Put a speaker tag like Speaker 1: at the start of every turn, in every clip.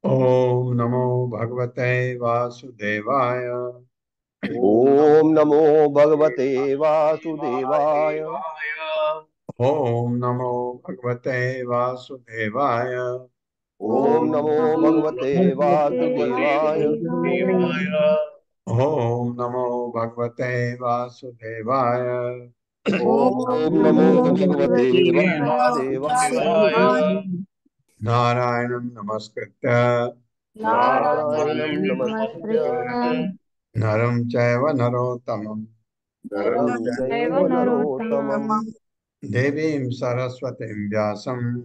Speaker 1: ओम नमो भगवते वासुदेवाय।
Speaker 2: ओम नमो भगवते वासुदेवाय।
Speaker 1: ओम नमो भगवते वासुदेवाय।
Speaker 2: ओम नमो भगवते वासुदेवाय।
Speaker 1: ओम नमो भगवते वासुदेवाय।
Speaker 2: ओम नमो भगवते वासुदेवाय।
Speaker 1: नारायणं नमस्कृत्य
Speaker 2: नारायणं नमस्कृत्य
Speaker 1: नरं चैव नरोत्तमं
Speaker 2: नरं चैव नरोत्तमं
Speaker 1: देवीं सरस्वतीं व्यासं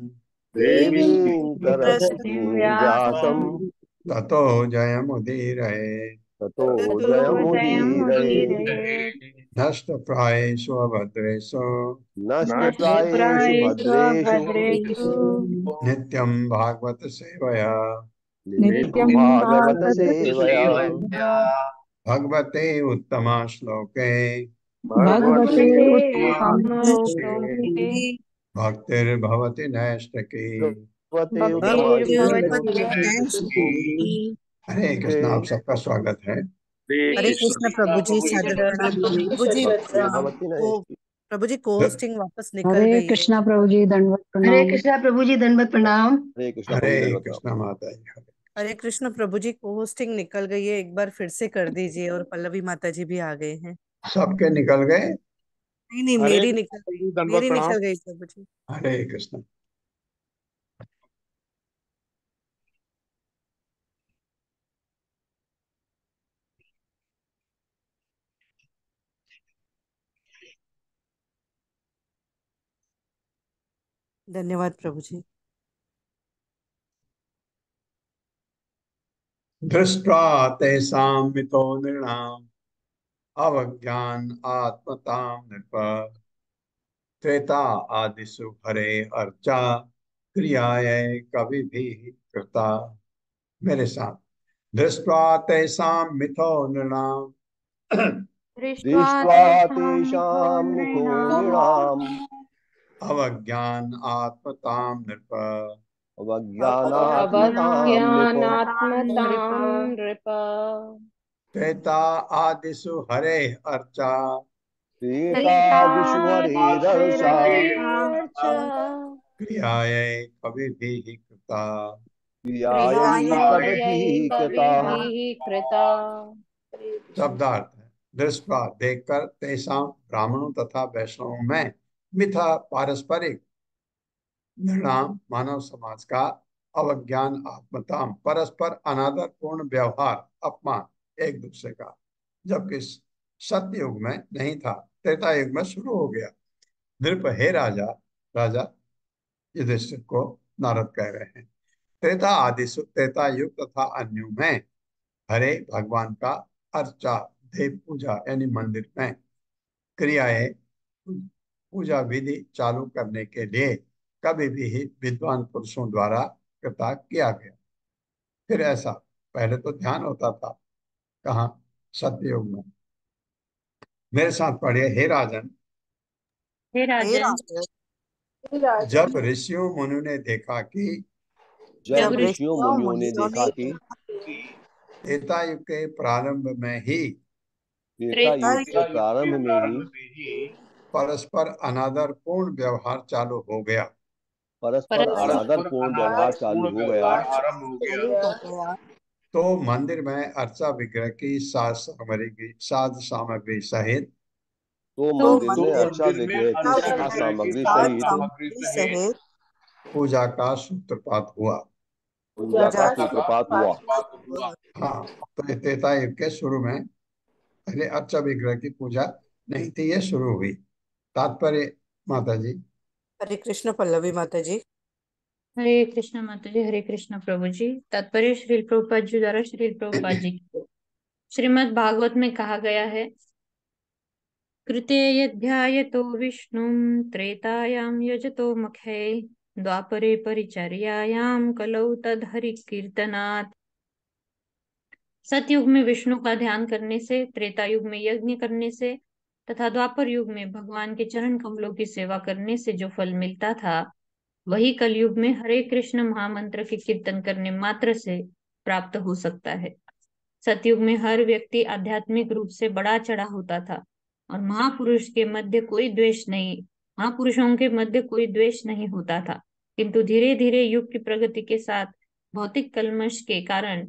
Speaker 2: देवीं सरस्वतीं व्यासं
Speaker 1: ततो जयमुदीरये।
Speaker 2: ततो
Speaker 3: ततो
Speaker 2: जयमुदीरये।
Speaker 3: जयमुदीरये।
Speaker 1: नष्ट प्रायेषु अभद्रेषु
Speaker 2: नष्टप्रायेषु
Speaker 3: नष्टप्रायेषु
Speaker 2: भद्रेषु
Speaker 3: अभद्रेषु
Speaker 1: नित्यं भागवत सेवया
Speaker 2: नित्यं
Speaker 3: नित्यं
Speaker 2: भागवत सेवया।
Speaker 3: भागवतसेवया।
Speaker 1: भगवते उत्तमा श्लोके
Speaker 3: भगवते
Speaker 2: भगवते
Speaker 3: उत्तमश्लोके
Speaker 2: उत्तमश्लोके
Speaker 1: भक्तिर्भवति नैष्ठकी।
Speaker 2: भगवते
Speaker 3: भक्तिर्भवति
Speaker 2: उत्तमश्लोके।
Speaker 1: हरे कृष्ण, आप सबका स्वागत है।
Speaker 4: हरे कृष्ण प्रभु जी, सादर प्रणाम प्रभु जी।
Speaker 2: भक्तिर्भवति नैष्ठिकी।
Speaker 4: प्रभु जी को होस्टिंग वापस निकल
Speaker 5: हरे
Speaker 4: गई है।
Speaker 5: कृष्णा प्रभु जी, दंडवत
Speaker 6: हरे
Speaker 5: प्रणाम।
Speaker 6: कृष्णा प्रभु जी, दंडवत प्रणाम।
Speaker 2: हरे कृष्णा प्रभु
Speaker 1: हरे
Speaker 2: जी, दंडवत प्रणाम।
Speaker 1: कृष्ण माता जी। हरे
Speaker 4: हरे कृष्ण प्रभु जी, को होस्टिंग निकल गई है, एक बार फिर से कर दीजिए। और पल्लवी माता जी भी आ गए हैं।
Speaker 1: सबके निकल गए।
Speaker 4: नहीं नहीं,
Speaker 7: हरे
Speaker 4: मेरी निकल
Speaker 7: कृष्ण
Speaker 4: गई,
Speaker 7: जी, दंडवत
Speaker 4: मेरी
Speaker 7: प्रणाम।
Speaker 4: निकल गई प्रभु जी।
Speaker 1: हरे कृष्ण।
Speaker 4: धन्यवाद प्रभु जी।
Speaker 1: दृष्ट्वा तेषां मितो नृणाम् अवज्ञान आत्मतां नृप त्रेता आदिषु हरे अर्चा क्रियायै कवि भी कृता। मेरे साथ। दृष्ट्वा तेषां मिथो नृणाम्
Speaker 3: दृष्ट्वा
Speaker 2: दृष्ट्वा
Speaker 3: तेषां मिथो
Speaker 2: तेषां मिथो
Speaker 3: नृणाम्
Speaker 2: नृणाम्
Speaker 1: अवज्ञान आत्मतां नृप
Speaker 2: अवज्ञानात्मतां नृप।
Speaker 3: अवज्ञानात्मतां नृप
Speaker 1: त्रेता आदिषु हरे अर्चा
Speaker 2: त्रेतादिषु
Speaker 3: त्रेतादिषु
Speaker 2: हरेरर्षा
Speaker 3: हरेरर्च
Speaker 1: क्रियायै कवि भी कृता।
Speaker 2: क्रियायै
Speaker 3: क्रियायै
Speaker 2: कविभिः कृता।
Speaker 3: कविभिः कृता।
Speaker 1: शब्दार्थ है। दृष्टवा देखकर, तेषां ब्राह्मणों तथा वैष्णवों में मिथा पारस्परिक निर्णाम मानव समाज का अवज्ञान आत्मताम परस्पर अनादर पूर्ण व्यवहार अपमान एक दूसरे का, जबकि सत्य युग में नहीं था, त्रेता युग में शुरू हो गया। नृप, हे राजा, राजा युधिष्ठिर को नारद कह रहे हैं, त्रेता आदिशु त्रेता युग तथा अन्यों में हरे भगवान का अर्चा देव पूजा यानी मंदिर में क्रियाएं पूजा विधि चालू करने के लिए कभी भी विद्वान पुरुषों द्वारा कृता किया गया। फिर ऐसा पहले तो ध्यान होता था, कहाँ, सतयुग में। मेरे साथ पढ़िए, हे राजन,
Speaker 3: हे
Speaker 4: हे
Speaker 3: राजन,
Speaker 4: राजन,
Speaker 1: जब ऋषियों मुनियों ने देखा कि
Speaker 2: जब
Speaker 4: जब
Speaker 2: ऋषियों
Speaker 4: ऋषियों
Speaker 2: मुनियों ने
Speaker 4: मुनियों ने
Speaker 2: देखा कि
Speaker 1: त्रेता युग के प्रारंभ में ही
Speaker 2: त्रेता
Speaker 3: त्रेता
Speaker 2: युग के प्रारंभ में ही
Speaker 1: परस्पर अनादर पूर्ण व्यवहार चालू हो गया,
Speaker 2: परस्पर
Speaker 3: परस्पर
Speaker 2: अनादर
Speaker 7: परस्पर
Speaker 2: पूर्ण व्यवहार
Speaker 7: अनादरपूर्ण
Speaker 2: चालू हो गया,
Speaker 7: व्यवहार आरंभ हो गया,
Speaker 4: चालू हो गया,
Speaker 1: तो मंदिर में अर्चा विग्रह की साज सामग्री सहित
Speaker 2: तो
Speaker 3: तो
Speaker 4: तो
Speaker 2: मंदिर में
Speaker 4: मंदिर
Speaker 2: अर्चा
Speaker 7: मंदिर में
Speaker 2: विग्रह की
Speaker 4: का
Speaker 7: अर्चा
Speaker 2: साज
Speaker 4: विग्रह
Speaker 7: विग्रह की
Speaker 4: की
Speaker 2: सामग्री
Speaker 4: साज
Speaker 7: साज
Speaker 2: सहित
Speaker 7: सामग्री
Speaker 4: सामग्री
Speaker 7: सहित
Speaker 4: सहित
Speaker 1: पूजा का सूत्रपात हुआ।
Speaker 2: पूजा का
Speaker 4: पूजा का
Speaker 2: सूत्रपात हुआ।
Speaker 7: शुरुआत हुआ।
Speaker 4: हुआ।
Speaker 1: हाँ, तो ये त्रेता युग के शुरू में पहले अर्चा विग्रह की पूजा नहीं थी, ये शुरू हुई। तात्पर्य माता जी।
Speaker 4: हरे कृष्ण पल्लवी माता जी।
Speaker 3: हरे कृष्ण माता जी। हरे कृष्ण प्रभु जी। तात्पर्य श्रील प्रभुपाद जी द्वारा श्रील प्रभुपाद जी की। श्रीमद् भागवत में कहा गया है, कृते यद्ध्यायतो विष्णुं त्रेतायां यजतो मुखे द्वापरे परिचर्यायां कलौ तद्हरि कीर्तनात्। सतयुग में विष्णु का ध्यान करने से, त्रेता युग में यज्ञ करने से तथा द्वापर युग में भगवान के चरण कमलों की सेवा करने से जो फल मिलता था, वही कलयुग में हरे कृष्ण महामंत्र के कीर्तन करने मात्र से प्राप्त हो सकता है। सतयुग में हर व्यक्ति आध्यात्मिक रूप से बड़ा चढ़ा होता था और महापुरुषों के मध्य कोई द्वेष नहीं होता था। किंतु धीरे धीरे युग की प्रगति के साथ भौतिक कल्मश के कारण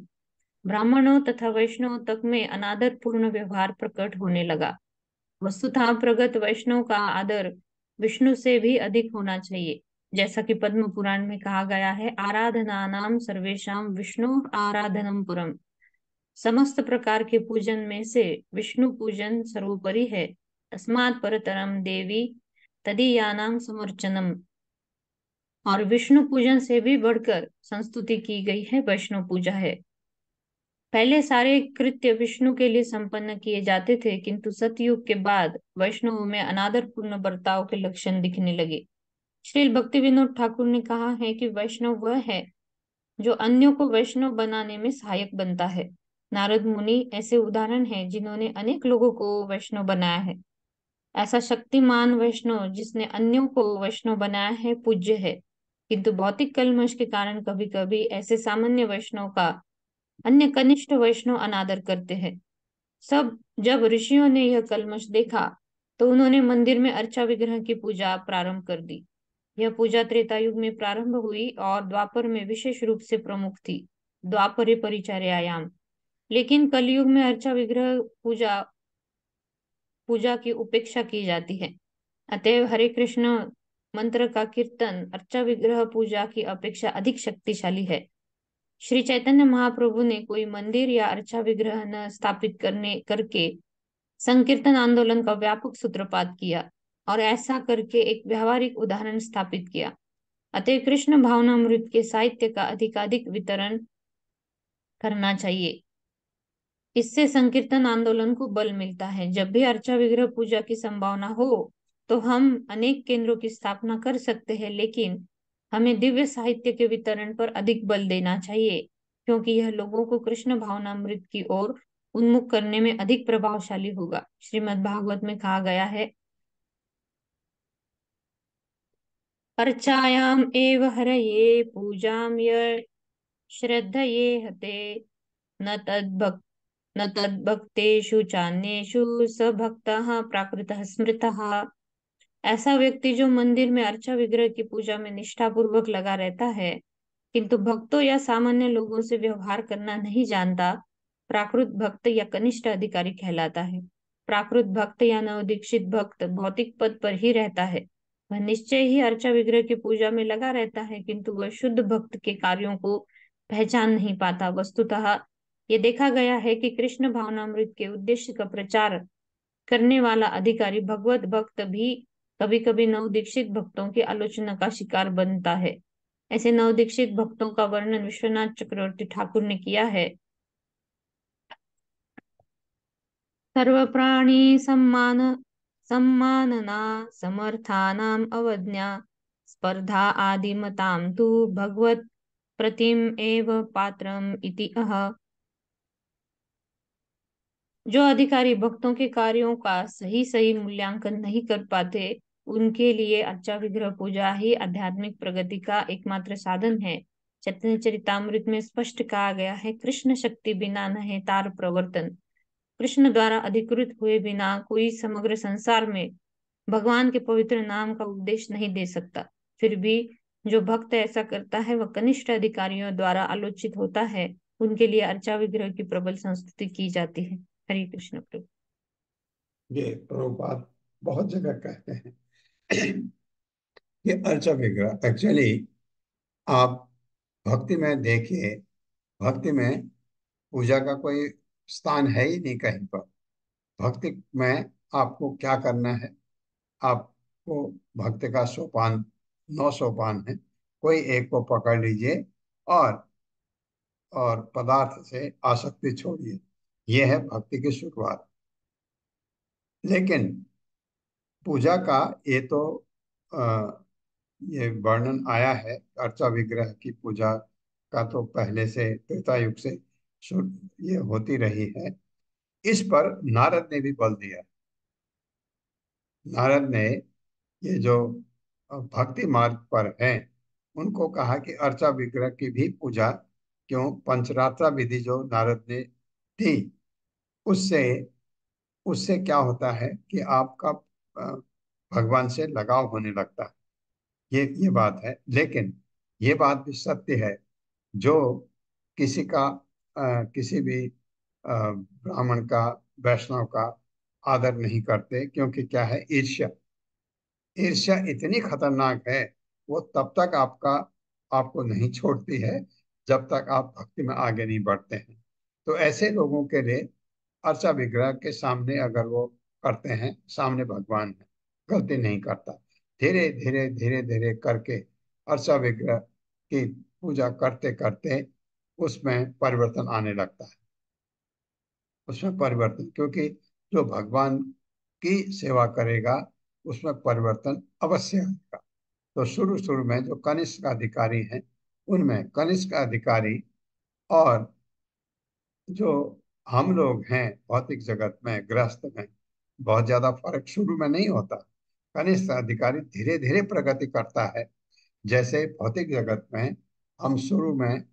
Speaker 3: ब्राह्मणों तथा वैष्णवों तक में अनादर पूर्ण व्यवहार प्रकट होने लगा। वस्तुतः प्रगत वैष्णव का आदर विष्णु से भी अधिक होना चाहिए, जैसा कि पद्म पुराण में कहा गया है, आराधना नाम सर्वेशाम विष्णु आराधनम पुरम। समस्त प्रकार के पूजन में से विष्णु पूजन सर्वोपरि है। तस्मात् परतरम देवी तदीयानाम समर्चनम। और विष्णु पूजन से भी बढ़कर संस्तुति की गई है वैष्णव पूजा है। पहले सारे कृत्य विष्णु के लिए संपन्न किए जाते थे, किंतु सतयुग के बाद वैष्णव में अनादर पूर्ण बर्ताव के लक्षण दिखने लगे। श्रील भक्ति विनोद ठाकुर ने कहा है कि वैष्णव वह है जो अन्यों को वैष्णव बनाने में सहायक बनता है। नारद मुनि ऐसे उदाहरण हैं जिन्होंने अनेक लोगों को वैष्णव बनाया है। ऐसा शक्तिमान वैष्णव जिसने अन्यों को वैष्णव बनाया है पूज्य है, किंतु भौतिक कलमश के कारण कभी कभी ऐसे सामान्य वैष्णव का अन्य कनिष्ठ वैष्णव अनादर करते हैं। सब जब ऋषियों ने यह कलमश देखा तो उन्होंने मंदिर में अर्चा विग्रह की पूजा प्रारंभ कर दी। यह पूजा त्रेता युग में प्रारंभ हुई और द्वापर में विशेष रूप से प्रमुख थी, द्वापरे परिचर्यायाम। लेकिन कलयुग में अर्चा विग्रह पूजा की उपेक्षा की जाती है। अतएव हरे कृष्ण मंत्र का कीर्तन अर्चा विग्रह पूजा की अपेक्षा अधिक शक्तिशाली है। श्री चैतन्य महाप्रभु ने कोई मंदिर या अर्चा विग्रह न स्थापित करके संकीर्तन आंदोलन का व्यापक सूत्रपात किया और ऐसा करके एक व्यावहारिक उदाहरण स्थापित किया। अतः कृष्ण भावनामृत के साहित्य का अधिकाधिक वितरण करना चाहिए। इससे संकीर्तन आंदोलन को बल मिलता है। जब भी अर्चा विग्रह पूजा की संभावना हो तो हम अनेक केंद्रों की स्थापना कर सकते हैं, लेकिन हमें दिव्य साहित्य के वितरण पर अधिक बल देना चाहिए, क्योंकि यह लोगों को कृष्ण भावनामृत की ओर उन्मुख करने में अधिक प्रभावशाली होगा। श्रीमद् भागवत में कहा गया है, अर्चायाम एव हरये पूजाम य श्रद्धये हते न तद्भक् न तद्भक्तेषु चान्येषु स भक्तः प्राकृतः स्मृतः। ऐसा व्यक्ति जो मंदिर में अर्चा विग्रह की पूजा में निष्ठापूर्वक लगा रहता है, किंतु भक्तों या सामान्य लोगों से व्यवहार करना नहीं जानता, प्राकृत भक्त या कनिष्ठ अधिकारी कहलाता है। प्राकृत भक्त या नवदीक्षित भक्त भौतिक पद पर ही रहता है। वह निश्चय ही अर्चा विग्रह की पूजा में लगा रहता है, किंतु वह शुद्ध भक्त के कार्यों को पहचान नहीं पाता। वस्तुतः ये देखा गया है कि कृष्ण भावनामृत के उद्देश्य का प्रचार करने वाला अधिकारी भगवत भक्त भी कभी कभी नवदीक्षित भक्तों की आलोचना का शिकार बनता है। ऐसे नवदीक्षित भक्तों का वर्णन विश्वनाथ चक्रवर्ती ठाकुर ने किया है। सर्व प्राणी सम्मानना समर्थानाम अवज्ञा स्पर्धा आदिमताम तु भगवत प्रतिम एव पात्रम इति अह। जो अधिकारी भक्तों के कार्यों का सही सही मूल्यांकन नहीं कर पाते, उनके लिए अर्चा विग्रह पूजा ही आध्यात्मिक प्रगति का एकमात्र साधन है। चैतन्य चरितामृत में स्पष्ट कहा गया है, कृष्ण शक्ति बिना नहे तार प्रवर्तन। कृष्ण द्वारा अधिकृत हुए बिना कोई समग्र संसार में भगवान के पवित्र नाम का उपदेश नहीं दे सकता। फिर भी जो भक्त ऐसा करता है वह कनिष्ठ अधिकारियों द्वारा आलोचित होता है। उनके लिए अर्चा विग्रह की प्रबल संस्तुति की जाती है। हरे कृष्ण प्रभु।
Speaker 1: ये प्रभुपाद बहुत जगह कहते हैं कि अर्चा विग्रह एक्चुअली आप भक्ति में देखिए, भक्ति में पूजा का कोई स्थान है ही नहीं कहीं पर। भक्ति में आपको क्या करना है, आपको भक्ति का सोपान 9 सोपान है, कोई एक को पकड़ लीजिए और पदार्थ से आसक्ति छोड़िए। यह है भक्ति की शुरुआत। लेकिन पूजा का ये तो ये वर्णन आया है, अर्चा विग्रह की पूजा का तो पहले से त्रेता युग से ये होती रही है। इस पर नारद ने भी बल दिया। नारद ने ये जो भक्ति मार्ग पर हैं उनको कहा कि अर्चा विग्रह की भी पूजा क्यों, पंचरात्रा विधि जो नारद ने दी उससे उससे क्या होता है कि आपका अ, भगवान से लगाव होने लगता है। ये बात है। लेकिन ये बात भी सत्य है, जो किसी का किसी भी ब्राह्मण का, वैष्णव का आदर नहीं करते, क्योंकि क्या है, ईर्ष्या। ईर्ष्या इतनी खतरनाक है, वो तब तक आपको नहीं छोड़ती है जब तक आप भक्ति में आगे नहीं बढ़ते हैं। तो ऐसे लोगों के लिए अर्चा विग्रह के सामने अगर वो करते हैं, सामने भगवान है, गलती नहीं करता। धीरे धीरे धीरे धीरे करके अर्चा विग्रह की पूजा करते करते उसमें परिवर्तन आने लगता है। उसमें परिवर्तन, क्योंकि जो भगवान की सेवा करेगा उसमें परिवर्तन अवश्य आएगा। तो शुरू शुरू में जो कनिष्क अधिकारी हैं उनमें कनिष्क अधिकारी और जो हम लोग हैं भौतिक जगत में गृहस्थ में बहुत ज्यादा फर्क शुरू में नहीं होता। कनिष्ठ अधिकारी धीरे धीरे प्रगति करता है। जैसे भौतिक जगत में हम शुरू में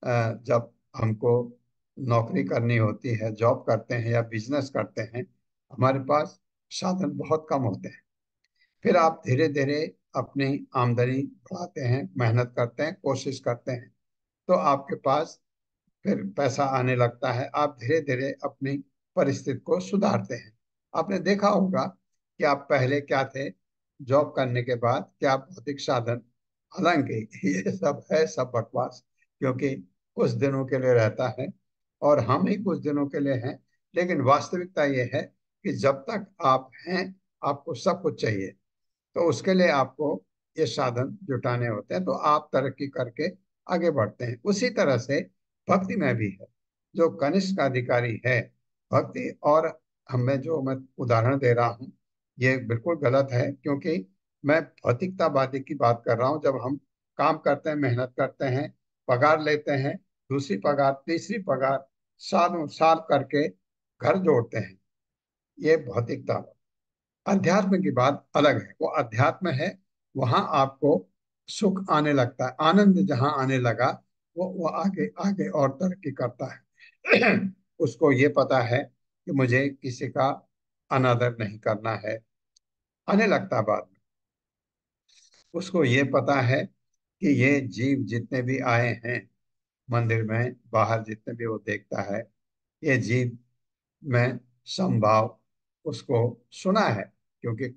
Speaker 1: जब हमको नौकरी करनी होती है, जॉब करते हैं या बिजनेस करते हैं, हमारे पास साधन बहुत कम होते हैं। फिर आप धीरे धीरे अपनी आमदनी बढ़ाते हैं, मेहनत करते हैं, कोशिश करते हैं, तो आपके पास फिर पैसा आने लगता है। आप धीरे धीरे अपनी परिस्थिति को सुधारते हैं। आपने देखा होगा कि आप पहले क्या थे, जॉब करने के बाद क्या भौतिक साधन, हालांकि ये सब है सब बकवास, क्योंकि कुछ दिनों के लिए रहता है और हम ही कुछ दिनों के लिए हैं। लेकिन वास्तविकता ये है कि जब तक आप हैं आपको सब कुछ चाहिए, तो उसके लिए आपको ये साधन जुटाने होते हैं, तो आप तरक्की करके आगे बढ़ते हैं। उसी तरह से भक्ति में भी है। जो कनिष्क अधिकारी है भक्ति, और हमें जो मैं उदाहरण दे रहा हूँ ये बिल्कुल गलत है, क्योंकि मैं भौतिकतावादी की बात कर रहा हूँ। जब हम काम करते हैं, मेहनत करते हैं, पगार लेते हैं, दूसरी पगार, तीसरी पगार, सालों साल करके घर जोड़ते हैं, ये भौतिकता। अध्यात्म की बात अलग है। वो अध्यात्म है, वहां आपको सुख आने लगता है, आनंद जहां आने लगा वो आगे आगे और तरक्की करता है। उसको ये पता है कि मुझे किसी का अनादर नहीं करना है, आने लगता है बाद में। उसको ये पता है कि ये जीव जितने भी आए हैं मंदिर में, बाहर जितने भी वो देखता है, ये जीव में समभाव उसको सुना है, क्योंकि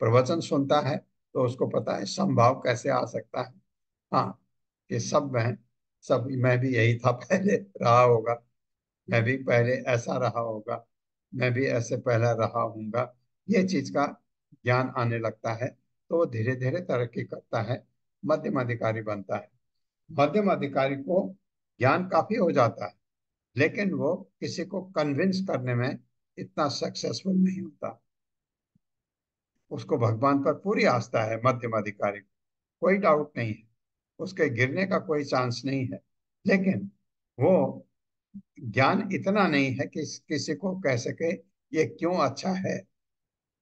Speaker 1: प्रवचन सुनता है तो उसको पता है समभाव कैसे आ सकता है। हाँ, कि सब में, सब मैं भी यही था पहले, रहा होगा, मैं भी पहले ऐसा रहा होगा, मैं भी ऐसे पहले रहा हूँगा, ये चीज का ज्ञान आने लगता है, तो वो धीरे धीरे तरक्की करता है, मध्यम अधिकारी बनता है। मध्यम अधिकारी को ज्ञान काफी हो जाता है, लेकिन वो किसी को कन्विंस करने में इतना सक्सेसफुल नहीं होता। उसको भगवान पर पूरी आस्था है मध्यम अधिकारी को, कोई डाउट नहीं है, उसके गिरने का कोई चांस नहीं है। लेकिन वो ज्ञान इतना नहीं है कि किसी को कह सके ये क्यों अच्छा है।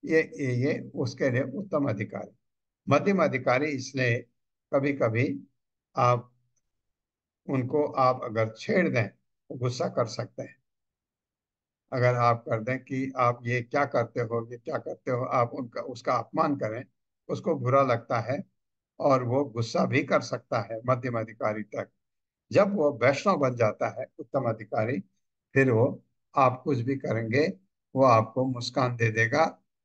Speaker 1: ये उसके लिए उत्तम अधिकारी। मध्यम अधिकारी इसलिए कभी कभी आप उनको आप अगर छेड़ दें तो गुस्सा कर सकते हैं। अगर आप कर दें कि आप ये क्या करते हो, ये क्या करते हो, आप उनका उसका अपमान करें, उसको बुरा लगता है और वो गुस्सा भी कर सकता है मध्यम अधिकारी तक। जब वो वैष्णव बन जाता है उत्तम अधिकारी, फिर वो आप कुछ भी करेंगे वो आपको मुस्कान दे देगा।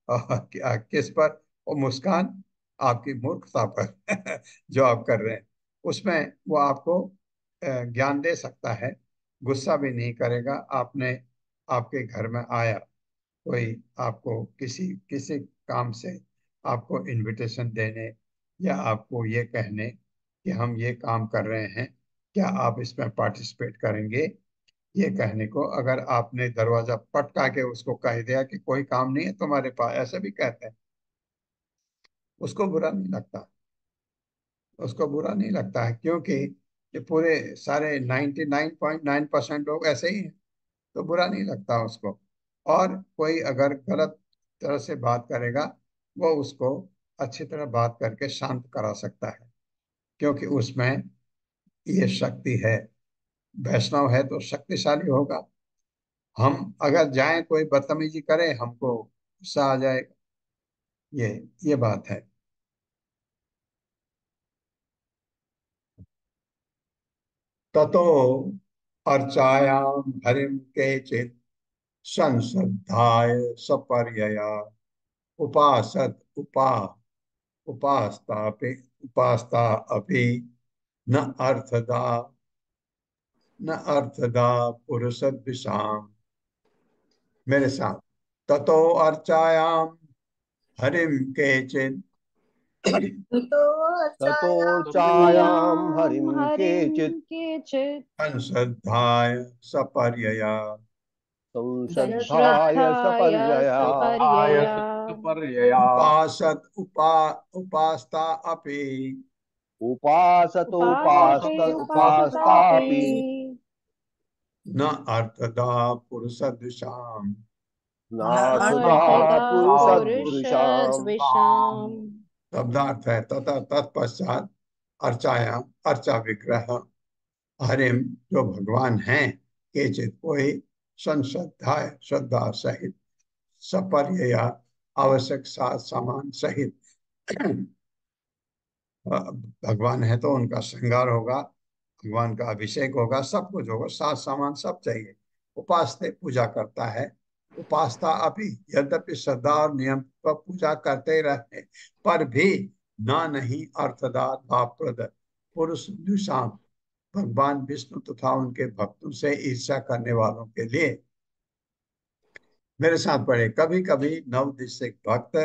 Speaker 1: और किस पर? वो मुस्कान आपकी मूर्खता पर जो आप कर रहे हैं उसमें वो आपको ज्ञान दे सकता है, गुस्सा भी नहीं करेगा। आपने, आपके घर में आया कोई, आपको किसी किसी काम से आपको इनविटेशन देने या आपको ये कहने कि हम ये काम कर रहे हैं, क्या आप इसमें पार्टिसिपेट करेंगे, ये कहने को अगर आपने दरवाजा पटका के उसको कह दिया कि कोई काम नहीं है तुम्हारे पास, ऐसे भी कहते हैं, उसको बुरा नहीं लगता। उसको बुरा नहीं लगता है, क्योंकि ये पूरे सारे 99.9% लोग ऐसे ही हैं, तो बुरा नहीं लगता उसको। और कोई अगर गलत तरह से बात करेगा, वो उसको अच्छी तरह बात करके शांत करा सकता है, क्योंकि उसमें ये शक्ति है। वैष्णव है तो शक्तिशाली होगा। हम अगर जाएं कोई बदतमीजी करे, हमको गुस्सा आ जाएगा। ये बात है। ततो अर्चायां हरिम केचित् संश्रद्धाय सपर्यया उपासत उपास्ता उपास्ता अपि न अर्थदा न अर्थदा पुरुष विषाम। मेरे साथ। ततो अर्चायां हरिम केचित्
Speaker 2: ततोर्चायां हरिं
Speaker 5: हरिं
Speaker 2: केचित्
Speaker 5: केचित्
Speaker 1: संश्रद्धाय सपर्यया
Speaker 2: संश्रद्धाय
Speaker 3: संश्रद्धाय
Speaker 2: सपर्यया
Speaker 3: सपर्यया
Speaker 1: उपासता अपि
Speaker 3: उपासते उपासतापि
Speaker 2: उपासतोपास्तापि
Speaker 1: न अर्थदा पुरुषदृशाम्
Speaker 2: नार्थदा
Speaker 3: नार्थदा
Speaker 2: पुरुषदृशाम्।
Speaker 3: पुरुषद्वेषाम्।
Speaker 1: शब्दार्थ है तथा तत्पश्चात अर्चाया अर्चा विग्रह हरिम जो भगवान हैं केचित कोई संश्रद्धा श्रद्धा सहित सपर्यया आवश्यक साथ सामान सहित भगवान है तो उनका श्रृंगार होगा, भगवान का अभिषेक होगा, सब कुछ होगा, साथ सामान सब चाहिए। उपासते पूजा करता है, उपासता अभी यद्यपि श्रद्धा और नियम पर पूजा करते रहते पर भी ना नहीं अर्थदात भावप्रद पुरुष दुषाम भगवान विष्णु तथा उनके भक्तों से ईर्ष्या करने वालों के लिए। मेरे साथ पढ़े, कभी कभी नवदिशिक भक्त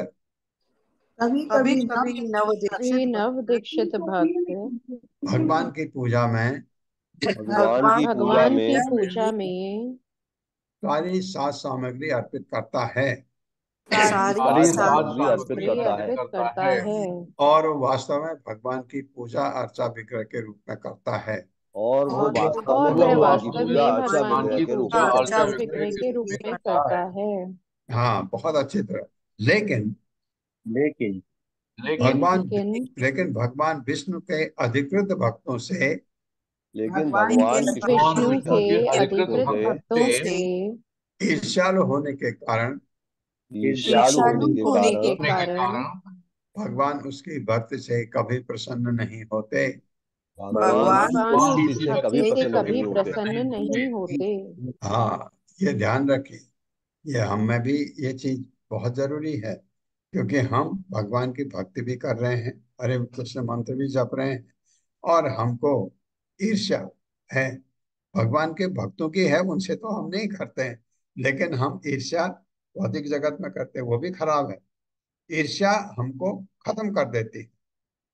Speaker 6: कभी
Speaker 4: कभी
Speaker 6: कभी
Speaker 4: कभी
Speaker 3: भी
Speaker 4: नवदीक्षित
Speaker 3: नव दीक्षित भक्त
Speaker 1: भगवान की पूजा में
Speaker 2: भगवान की
Speaker 4: भगवान
Speaker 2: पूजा
Speaker 3: भगवान की
Speaker 2: में
Speaker 3: पूजा में
Speaker 1: सारी साज सामग्री अर्पित करता है
Speaker 4: सारी
Speaker 2: सारी सामग्री अर्पित
Speaker 3: सामग्री
Speaker 2: करता है
Speaker 3: अर्पित करता है
Speaker 1: और वास्तव में भगवान की पूजा अर्चा विग्रह के रूप में करता है।
Speaker 2: और वो
Speaker 4: और
Speaker 2: वास्तव में
Speaker 3: और वह
Speaker 2: भगवान की
Speaker 3: वास्तव
Speaker 2: पूजा
Speaker 3: में
Speaker 2: अर्चा
Speaker 3: भगवान
Speaker 2: विग्रह
Speaker 3: की
Speaker 2: के रूप
Speaker 3: पूजा
Speaker 2: में
Speaker 4: अच्छा
Speaker 2: करता
Speaker 3: अर्चा
Speaker 2: है।
Speaker 3: विग्रह के रूप में
Speaker 4: करता
Speaker 3: करता है।
Speaker 1: हाँ, बहुत अच्छी तरह। लेकिन
Speaker 2: लेकिन
Speaker 1: भगवान
Speaker 3: लेकिन
Speaker 1: लेकिन भगवान विष्णु के अधिकृत भक्तों से
Speaker 2: लेकिन
Speaker 4: भगवान के
Speaker 2: भगवान
Speaker 3: विष्णु
Speaker 2: विष्णु
Speaker 3: के
Speaker 2: के भक्तों
Speaker 3: अधिकृत
Speaker 2: से
Speaker 3: भक्तों
Speaker 4: से
Speaker 3: से
Speaker 1: ईर्ष्यालु होने के कारण
Speaker 2: ईर्ष्यालु
Speaker 4: ईर्ष्यालु
Speaker 2: होने के
Speaker 3: होने के
Speaker 2: कारण
Speaker 3: कारण
Speaker 1: भगवान उसकी भक्ति से कभी प्रसन्न नहीं होते।
Speaker 2: भगवान
Speaker 4: भगवान
Speaker 2: उस
Speaker 3: भगवान
Speaker 2: भक्ति
Speaker 3: उस
Speaker 2: से कभी
Speaker 3: भक्ति से
Speaker 2: प्रसन्न
Speaker 3: कभी
Speaker 2: नहीं होते।
Speaker 3: प्रसन्न नहीं होते।
Speaker 1: हाँ, ये ध्यान रखिए, ये हम में भी ये चीज बहुत जरूरी है, क्योंकि हम भगवान की भक्ति भी कर रहे हैं, हरे कृष्ण मंत्र भी जप रहे हैं, और हमको ईर्ष्या है भगवान के भक्तों की है, उनसे तो हम नहीं करते हैं, लेकिन हम ईर्ष्या भौतिक जगत में करते हैं, वो भी खराब है। ईर्ष्या हमको खत्म कर देती है,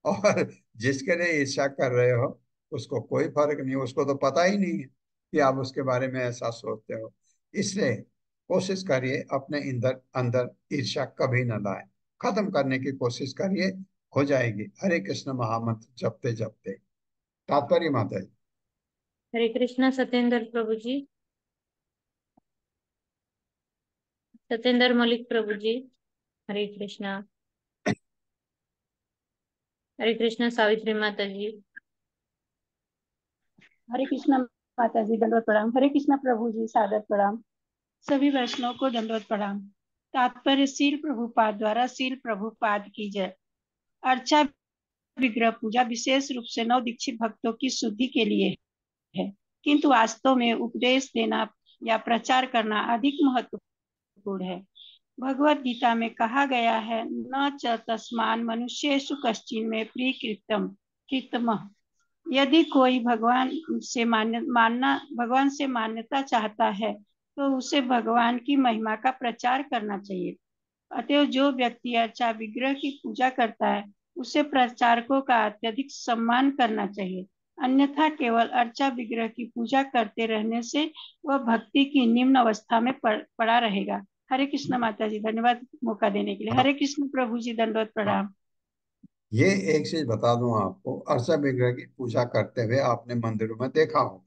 Speaker 1: और जिसके लिए ईर्ष्या कर रहे हो उसको कोई फर्क नहीं, उसको तो पता ही नहीं है कि आप उसके बारे में ऐसा सोचते हो। इसलिए कोशिश करिए अपने अंदर अंदर ईर्ष्या कभी न लाए, खत्म करने की कोशिश करिए, हो जाएगी। हरे कृष्ण महामंत्र जपते जपते। तात्पर्य माता जी।
Speaker 3: हरे कृष्णा सत्येंद्र प्रभु जी, सत्येंद्र मलिक प्रभु जी। हरे कृष्णा। हरे कृष्णा सावित्री माता जी।
Speaker 5: हरे कृष्णा माता जी, दंडवत प्रणाम। हरे कृष्णा प्रभु जी, सादर प्रणाम। सभी वैष्णव को दंडवत प्रणाम। तात्पर्य शील प्रभुपाद द्वारा शील प्रभुपाद की जय। अर्चा विग्रह पूजा विशेष रूप से नव दीक्षित भक्तों की शुद्धि के लिए है, किंतु वास्तव में उपदेश देना या प्रचार करना अधिक महत्वपूर्ण है। भगवत गीता में कहा गया है, न च तस्मान मनुष्येषु कश्चिन में प्रिय कृतम कृतमः। यदि कोई भगवान से मान्यता चाहता है तो उसे भगवान की महिमा का प्रचार करना चाहिए। अतएव जो व्यक्ति अर्चा विग्रह की पूजा करता है उसे प्रचारकों का अत्यधिक सम्मान करना चाहिए, अन्यथा केवल अर्चा विग्रह की पूजा करते रहने से वह भक्ति की निम्न अवस्था में पड़ा रहेगा। हरे कृष्ण माता जी, धन्यवाद मौका देने के लिए। हरे कृष्ण प्रभु जी, दंडवत प्रणाम।
Speaker 1: ये एक चीज बता दूं आपको, अर्चा विग्रह की पूजा करते हुए आपने मंदिरों में देखा होगा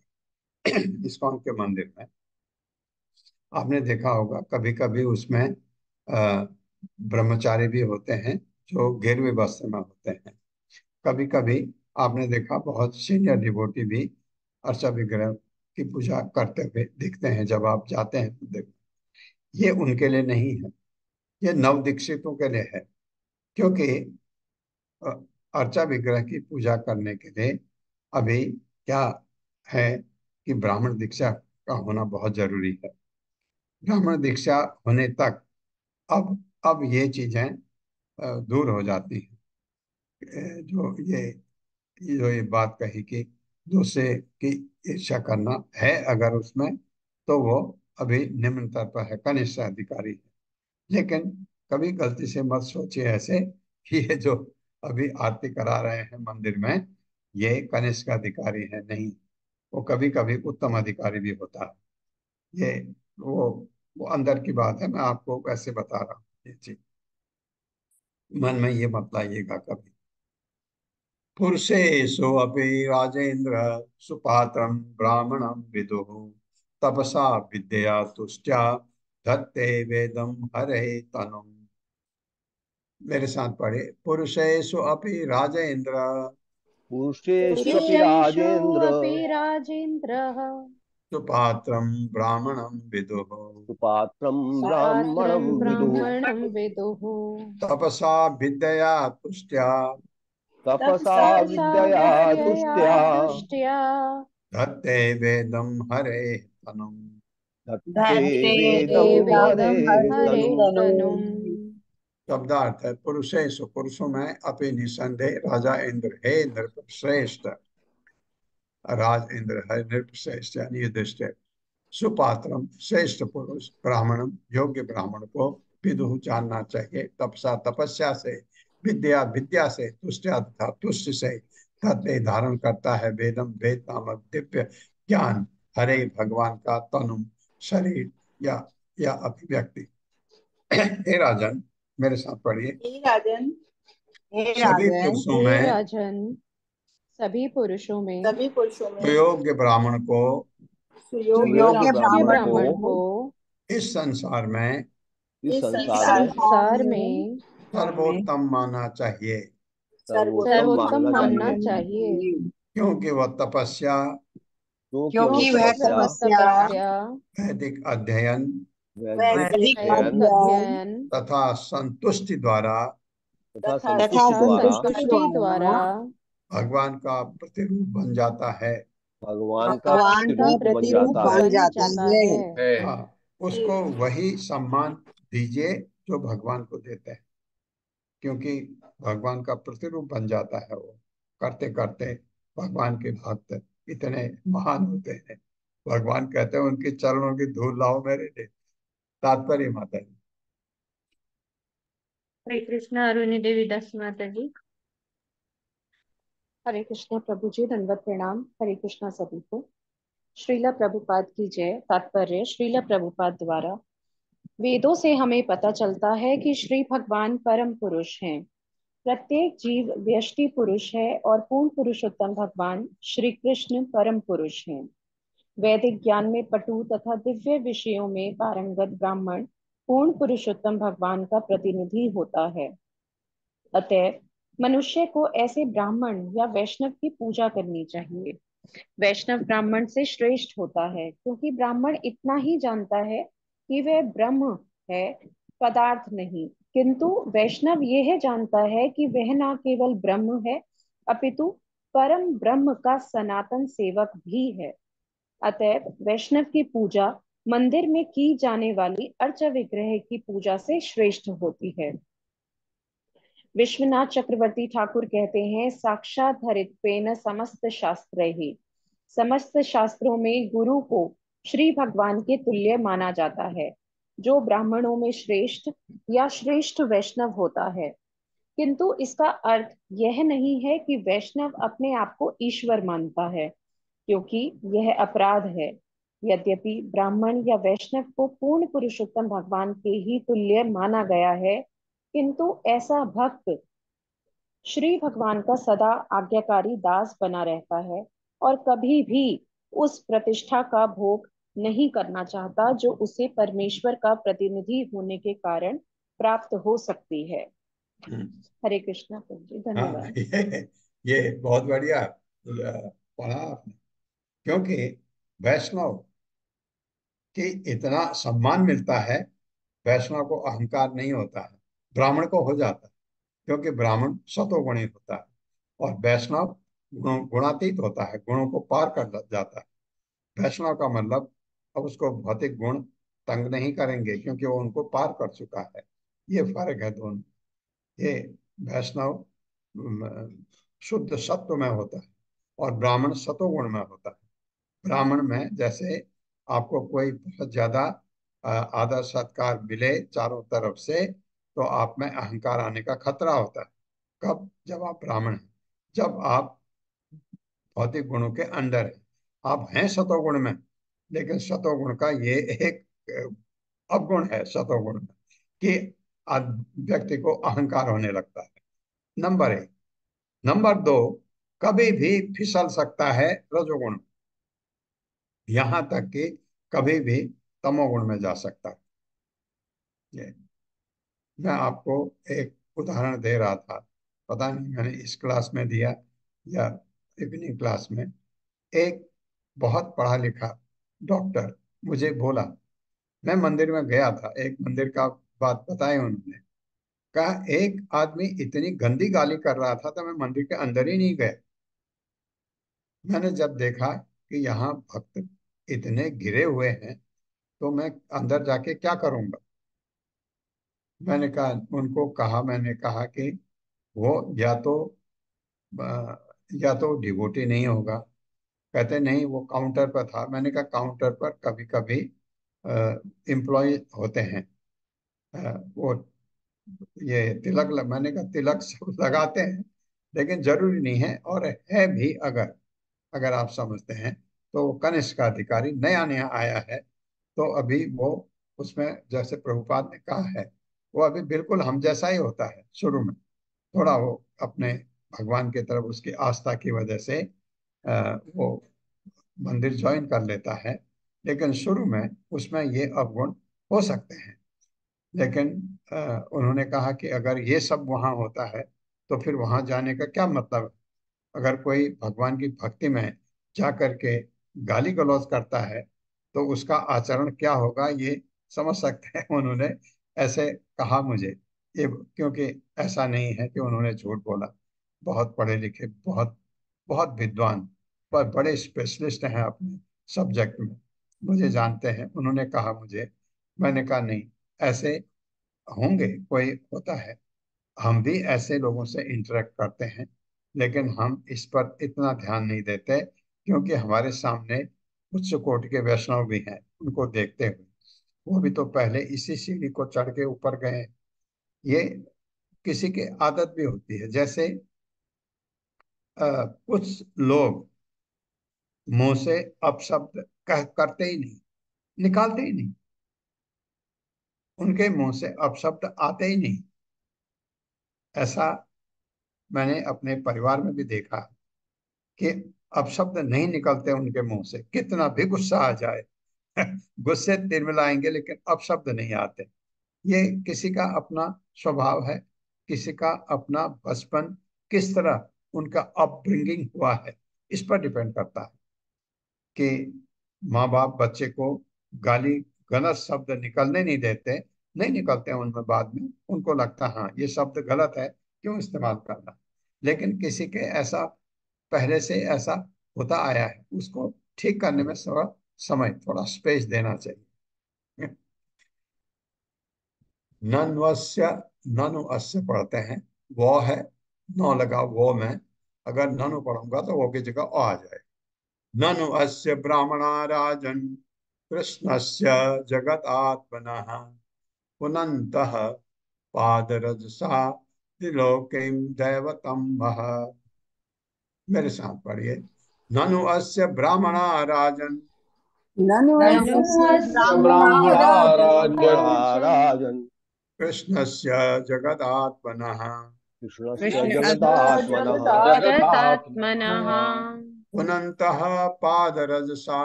Speaker 1: इस्कॉन के मंदिर में आपने देखा होगा, कभी कभी उसमें ब्रह्मचारी भी होते हैं जो गिरवे वस्त्र में होते हैं। कभी कभी आपने देखा बहुत सीनियर डिवोटी भी अर्चा विग्रह की पूजा करते हुए दिखते हैं जब आप जाते हैं मंदिर में। ये उनके लिए नहीं है, ये नव दीक्षितों के लिए है, क्योंकि अ, अर्चा विग्रह की पूजा करने के लिए अभी क्या है कि ब्राह्मण दीक्षा का होना बहुत जरूरी है। ब्राह्मण दीक्षा होने तक अब ये चीजें दूर हो जाती हैं। जो ये बात कही कि दूसरे की ईर्ष्या करना है अगर उसमें, तो वो अभी निम्न स्तर पर है, कनिष्ठ अधिकारी है। लेकिन कभी गलती से मत सोचिए ऐसे कि ये जो अभी आरती करा रहे हैं मंदिर में ये कनिष्ठ अधिकारी है, नहीं, वो कभी कभी उत्तम अधिकारी भी होता है। ये वो अंदर की बात है, मैं आपको वैसे बता रहा हूँ ये चीज, मन में ये मत लाइएगा कभी। पुरुषेषु अपि राजेन्द्र सुपात्रं ब्राह्मणं विदुः तपसा विद्यया तुष्ट्या धत्ते वेदम हरे तनुम्। मेरे साथ पढ़े, पुरुषेषु अपि राजेन्द्र
Speaker 2: पुरुषेष्वपि
Speaker 7: पुरुषेषु
Speaker 2: राजेन्द्र
Speaker 7: अपि राजेन्द्रः
Speaker 1: सुपात्रं ब्राह्मणं विदुः
Speaker 2: सुपात्रं
Speaker 7: सुपात्रं
Speaker 2: ब्राह्मणं विदुः
Speaker 7: ब्राह्मणं विदुः
Speaker 1: तपसा विद्यया तुष्ट्या
Speaker 2: तपसा
Speaker 7: तपसा
Speaker 2: विद्यया
Speaker 7: विद्यया
Speaker 2: तुष्ट्या
Speaker 7: तुष्ट्या
Speaker 1: धत्ते वेदम हरे तनुम्।
Speaker 2: धत्ते
Speaker 7: धत्ते
Speaker 2: वेदं हरे
Speaker 7: वेदं हरे
Speaker 2: तनुम्।
Speaker 7: तनुम्।
Speaker 1: शब्दार्थ है, पुरुषेषु पुरुषों में अपि निसंदेह राजा इंद्र, हे नृप श्रेष्ठ, राज इंद्र है नृपश्रेष्ठ यानी युधिष्ठिर। सुपात्रम श्रेष्ठ पुरुष, ब्राह्मणम योग्य ब्राह्मण को विदुः जानना चाहिए, तपसा तपस्या से, विद्या विद्या से, तुष्टा तथा तुष्ट से, तत्व धारण करता है वेदम वेद नामक दिव्य ज्ञान, हरे भगवान का तनु शरीर या अभिव्यक्ति। हे राजन, मेरे साथ पढ़िए,
Speaker 6: हे राजन हे
Speaker 1: सभी
Speaker 6: राजन
Speaker 1: पुरुषों
Speaker 7: हे
Speaker 1: में
Speaker 7: राजन, सभी पुरुषों में
Speaker 6: सभी पुरुषों में
Speaker 1: सुयोग्य ब्राह्मण को
Speaker 6: सुयोग्य
Speaker 2: सुयोग्य
Speaker 7: योग्य
Speaker 6: ब्राह्मण
Speaker 2: ब्राह्मण
Speaker 7: ब्राह्मण
Speaker 2: को
Speaker 7: को
Speaker 1: इस संसार में
Speaker 2: इस
Speaker 6: इस
Speaker 2: संसार में
Speaker 7: संसार में
Speaker 1: सर्वोत्तम मानना चाहिए,
Speaker 2: सर्वोत्तम
Speaker 7: सर्वोत्तम
Speaker 2: मानना
Speaker 7: मानना
Speaker 2: चाहिए,
Speaker 7: चाहिए,
Speaker 1: क्योंकि वह तपस्या,
Speaker 2: क्योंकि वह
Speaker 7: क्योंकि
Speaker 2: तपस्या
Speaker 7: वह तपस्या,
Speaker 1: वैदिक अध्ययन
Speaker 2: वैदिक
Speaker 7: वैदिक
Speaker 2: अध्ययन
Speaker 7: अध्ययन
Speaker 1: तथा संतुष्टि द्वारा
Speaker 2: तथा संतुष्टि
Speaker 7: तथा
Speaker 2: द्वारा
Speaker 7: संतुष्टि द्वारा
Speaker 1: भगवान का प्रतिरूप बन जाता है।
Speaker 2: भगवान का
Speaker 7: भगवान का
Speaker 2: प्रतिरूप बन
Speaker 7: प्रतिरूप
Speaker 2: जाता है।
Speaker 7: बन जाता है।
Speaker 1: हाँ, उसको वही सम्मान दीजिए जो भगवान को देते हैं, क्योंकि भगवान का प्रतिरूप बन जाता है वो। करते करते भगवान के भक्त इतने महान होते हैं, भगवान कहते हैं उनके चरणों की धूल लाओ मेरे लिए। तात्पर्य माता जी।
Speaker 3: हरे कृष्णा। अरुणी देवी दास माता जी।
Speaker 7: हरे कृष्णा प्रभु जी, दंडवत प्रणाम। हरे कृष्णा सभी को। श्रीला प्रभुपाद की जय। तात्पर्य, श्रीला प्रभुपाद द्वारा वेदों से हमें पता चलता है कि श्री भगवान परम पुरुष हैं। प्रत्येक जीव व्यष्टि पुरुष है और पूर्ण पुरुषोत्तम भगवान श्री कृष्ण परम पुरुष हैं। वैदिक ज्ञान में पटु तथा दिव्य विषयों में पारंगत ब्राह्मण पूर्ण पुरुषोत्तम भगवान का प्रतिनिधि होता है। अतएव मनुष्य को ऐसे ब्राह्मण या वैष्णव की पूजा करनी चाहिए। वैष्णव ब्राह्मण से श्रेष्ठ होता है, क्योंकि ब्राह्मण इतना ही जानता है कि वह ब्रह्म है, पदार्थ नहीं। किंतु वैष्णव यह जानता है कि वह न केवल ब्रह्म है, अपितु परम ब्रह्म का सनातन सेवक भी है। अतएव वैष्णव की पूजा मंदिर में की जाने वाली अर्च विग्रह की पूजा से श्रेष्ठ होती है। विश्वनाथ चक्रवर्ती ठाकुर कहते हैं, साक्षात हरित्वेन समस्त शास्त्र ही। समस्त शास्त्रों में गुरु को श्री भगवान के तुल्य माना जाता है, जो ब्राह्मणों में श्रेष्ठ या श्रेष्ठ वैष्णव होता है। किंतु इसका अर्थ यह नहीं है कि वैष्णव अपने आप को ईश्वर मानता है, क्योंकि यह अपराध है। यद्यपि ब्राह्मण या वैष्णव को पूर्ण पुरुषोत्तम भगवान के ही तुल्य माना गया है, किंतु ऐसा भक्त श्री भगवान का सदा आज्ञाकारी दास बना रहता है और कभी भी उस प्रतिष्ठा का भोग नहीं करना चाहता जो उसे परमेश्वर का प्रतिनिधि होने के कारण प्राप्त हो सकती है। हरे कृष्णा प्रभु जी,
Speaker 1: हाँ,
Speaker 7: धन्यवाद।
Speaker 1: ये बहुत बढ़िया पढ़ा आपने, क्योंकि वैष्णव की इतना सम्मान मिलता है, वैष्णव को अहंकार नहीं होता है, ब्राह्मण को हो जाता है, क्योंकि ब्राह्मण सतोगुणी होता है और वैष्णव गुणातीत होता है, गुणों को पार कर जाता है। वैष्णव का मतलब अब उसको भौतिक गुण तंग नहीं करेंगे, क्योंकि वो उनको पार कर चुका है। ये फर्क है दोनों। ये वैष्णव शुद्ध सत्व में होता है और ब्राह्मण सतोगुण में होता है। ब्राह्मण में जैसे आपको कोई बहुत ज्यादा आदर सत्कार मिले चारों तरफ से, तो आप में अहंकार आने का खतरा होता है। कब? जब आप ब्राह्मण हैं, जब आप भौतिक गुणों के अंडर है। आप हैं सतोगुण में, लेकिन सतोगुण का ये एक अवगुण है सतोगुण में कि व्यक्ति को अहंकार होने लगता है, नंबर 1। नंबर 2, कभी भी फिसल सकता है रजोगुण में, यहां तक कि कभी भी तमोगुण में जा सकता है। ये मैं आपको एक उदाहरण दे रहा था, पता नहीं मैंने इस क्लास में दिया या इवनिंग क्लास में। एक बहुत पढ़ा लिखा डॉक्टर मुझे बोला, मैं मंदिर में गया था, एक मंदिर का बात बताई उन्होंने, कहा एक आदमी इतनी गंदी गाली कर रहा था तो मैं मंदिर के अंदर ही नहीं गया। मैंने जब देखा कि यहाँ भक्त इतने घिरे हुए हैं तो मैं अंदर जाके क्या करूंगा। मैंने कहा कि वो या तो डिवोटी नहीं होगा। कहते नहीं, वो काउंटर पर था। मैंने कहा काउंटर पर कभी कभी एम्प्लॉय होते हैं, वो ये मैंने कहा तिलक सब लगाते हैं, लेकिन जरूरी नहीं है। और है भी, अगर अगर आप समझते हैं तो वो कनिष्ठ का अधिकारी नया नया आया है, तो अभी वो उसमें जैसे प्रभुपाद ने कहा है, वो अभी बिल्कुल हम जैसा ही होता है। शुरू में थोड़ा वो अपने भगवान की तरफ उसकी आस्था की वजह से वो मंदिर ज्वाइन कर लेता है, लेकिन शुरू में उसमें ये अवगुण हो सकते हैं। लेकिन उन्होंने कहा कि अगर ये सब वहाँ होता है तो फिर वहाँ जाने का क्या मतलब है। अगर कोई भगवान की भक्ति में जा करके गाली गलौज करता है तो उसका आचरण क्या होगा ये समझ सकते हैं। उन्होंने ऐसे कहा मुझे, ये क्योंकि ऐसा नहीं है कि उन्होंने झूठ बोला। बहुत पढ़े लिखे, बहुत बहुत विद्वान, पर बड़े स्पेशलिस्ट हैं अपने सब्जेक्ट में, मुझे जानते हैं। उन्होंने कहा मुझे, मैंने कहा नहीं, ऐसे होंगे, कोई होता है, हम भी ऐसे लोगों से इंटरेक्ट करते हैं, लेकिन हम इस पर इतना ध्यान नहीं देते क्योंकि हमारे सामने उच्च कोटि के वैष्णव भी हैं। उनको देखते हुए वो भी तो पहले इसी सीढ़ी को चढ़ के ऊपर गए हैं। ये किसी की आदत भी होती है। जैसे कुछ लोग मुंह से अपशब्द कह करते ही नहीं, निकालते ही नहीं, उनके मुंह से अपशब्द आते ही नहीं। ऐसा मैंने अपने परिवार में भी देखा कि अपशब्द नहीं निकलते उनके मुंह से, कितना भी गुस्सा आ जाए गुस्से तिलमिलाएंगे लेकिन अपशब्द नहीं आते। ये किसी का अपना स्वभाव है, किसी का अपना बचपन, किस तरह उनका अपब्रिंगिंग हुआ है, इस पर डिपेंड करता है कि माँ बाप बच्चे को गाली गलत शब्द निकलने नहीं देते, नहीं निकलते हैं उनमें। बाद में उनको लगता है हाँ ये शब्द गलत है, क्यों इस्तेमाल करना। लेकिन किसी के ऐसा पहले से ऐसा होता आया है, उसको ठीक करने में थोड़ा समय, थोड़ा स्पेस देना चाहिए। नन्वस्य, ननु अस्य पढ़ते हैं, वो है, नौ लगा वो में, अगर ननु पढ़ूंगा तो वो की जगह ओ आ जाए। ननु अस्य ब्राह्मणा राजन कृष्णस्य जगत आत्मनः पुनन्तः पादरजसा त्रिलोकीं दैवतं महत्। मेरे साथ पढ़िए, ननु अस्य ब्राह्मणा राजन
Speaker 6: ननु
Speaker 2: कृष्णस्य
Speaker 6: ब्राह्मणाराजन्
Speaker 1: कृष्णस्य जगदात्मनः
Speaker 2: कृष्णस्य
Speaker 4: कृष्ण
Speaker 2: जगदात्मनः
Speaker 7: जगदात्मनः
Speaker 1: पुनन्तः पादरजसा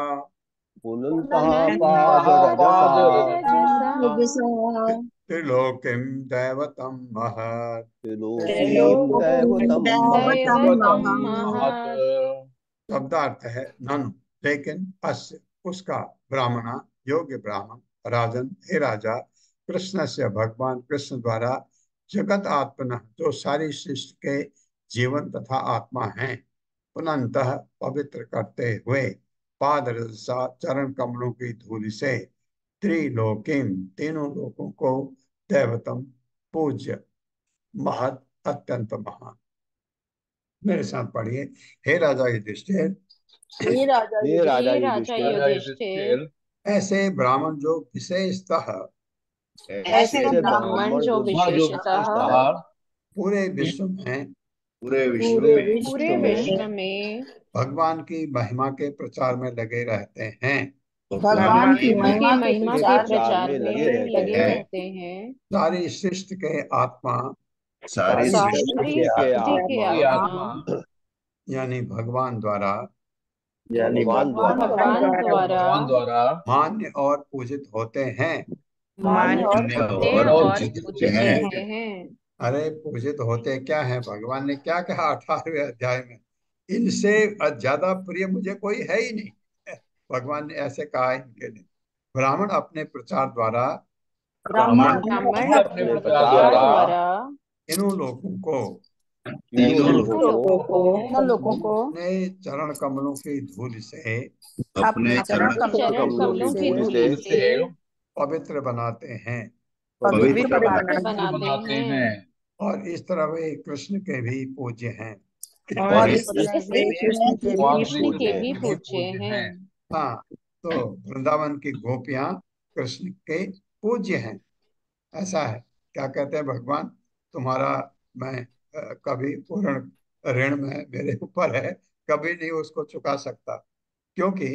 Speaker 2: पुनन्तः पादरजसा
Speaker 7: पादरजसा
Speaker 1: त्रिलोकीं दैवतं महत्।
Speaker 2: त्रिलोकीं दैवतं
Speaker 7: दैवतं
Speaker 2: महत्।
Speaker 7: महत्।
Speaker 1: शब्दार्थ है ननु, लेकिन अस्य उसका, ब्राह्मणा योग्य ब्राह्मण, राजन हे राजा, कृष्ण से भगवान कृष्ण द्वारा, जगत आत्मन जो सारी सृष्टि के जीवन तथा आत्मा हैं, पुनः पवित्र करते हुए, पाद रसा चरण कमलों की धूलि से, त्रिलोकिम तीनों लोकों को, दैवतम पूज्य, महत अत्यंत महान। मेरे साथ पढ़िए, हे राजा युधिष्ठिर,
Speaker 6: हे राजा
Speaker 2: हे राजा
Speaker 7: हे राजा
Speaker 2: युधिष्ठिर,
Speaker 7: युधिष्ठिर,
Speaker 1: ऐसे ब्राह्मण जो विशेषतः
Speaker 7: ऐसे ब्राह्मण जो विशेषतः
Speaker 1: पूरे विश्व में
Speaker 6: पूरे
Speaker 7: पूरे
Speaker 6: विश्व में
Speaker 7: विश्व में
Speaker 1: भगवान की महिमा के प्रचार में लगे रहते हैं,
Speaker 6: भगवान की महिमा के
Speaker 7: महिमा के
Speaker 6: प्रचार
Speaker 7: प्रचार
Speaker 2: में
Speaker 7: में
Speaker 2: लगे रहते
Speaker 7: लगे
Speaker 2: हैं।
Speaker 7: रहते हैं।
Speaker 1: सारी सृष्टि के आत्मा,
Speaker 6: सारी
Speaker 7: सारी
Speaker 6: सृष्टि
Speaker 2: के
Speaker 6: के
Speaker 7: सृष्टि के
Speaker 6: आत्मा
Speaker 7: आत्मा
Speaker 1: यानी भगवान द्वारा
Speaker 6: यानी
Speaker 2: भगवान
Speaker 7: भगवान द्वारा
Speaker 1: मान्य और पूजित होते हैं।
Speaker 6: मान्य और
Speaker 7: मान्य
Speaker 6: पूजित
Speaker 7: और
Speaker 6: होते
Speaker 7: पूजित
Speaker 6: हैं।
Speaker 7: होते हैं।
Speaker 1: अरे पूजित होते क्या है? भगवान ने क्या कहा 18वें अध्याय में? इनसे ज्यादा प्रिय मुझे कोई है ही नहीं। भगवान ने ऐसे कहा इनके लिए। ब्राह्मण अपने प्रचार द्वारा
Speaker 6: ब्राह्मण
Speaker 7: ब्राह्मण
Speaker 6: अपने
Speaker 7: अपने
Speaker 6: प्रचार
Speaker 7: प्रचार
Speaker 6: द्वारा
Speaker 7: द्वारा
Speaker 1: तीनों लोगों को
Speaker 6: तीनों
Speaker 7: तीनों लोगों
Speaker 6: लोगों को
Speaker 1: अपने चरण कमलों की धूल से
Speaker 6: अपने चरण
Speaker 7: चरण कमलों की धूल से
Speaker 1: पवित्र बनाते हैं।
Speaker 6: पवित्र
Speaker 7: पवित्र बनाते हैं।
Speaker 1: और इस तरह वे कृष्ण के भी पूज्य हैं।
Speaker 6: और इस
Speaker 7: कृष्ण के भी पूज्य हैं।
Speaker 1: हाँ, तो वृंदावन की गोपियां कृष्ण के पूज्य हैं। ऐसा है। क्या कहते हैं भगवान? तुम्हारा मैं कभी पूर्ण ऋण में मेरे ऊपर है, कभी नहीं उसको चुका सकता। क्योंकि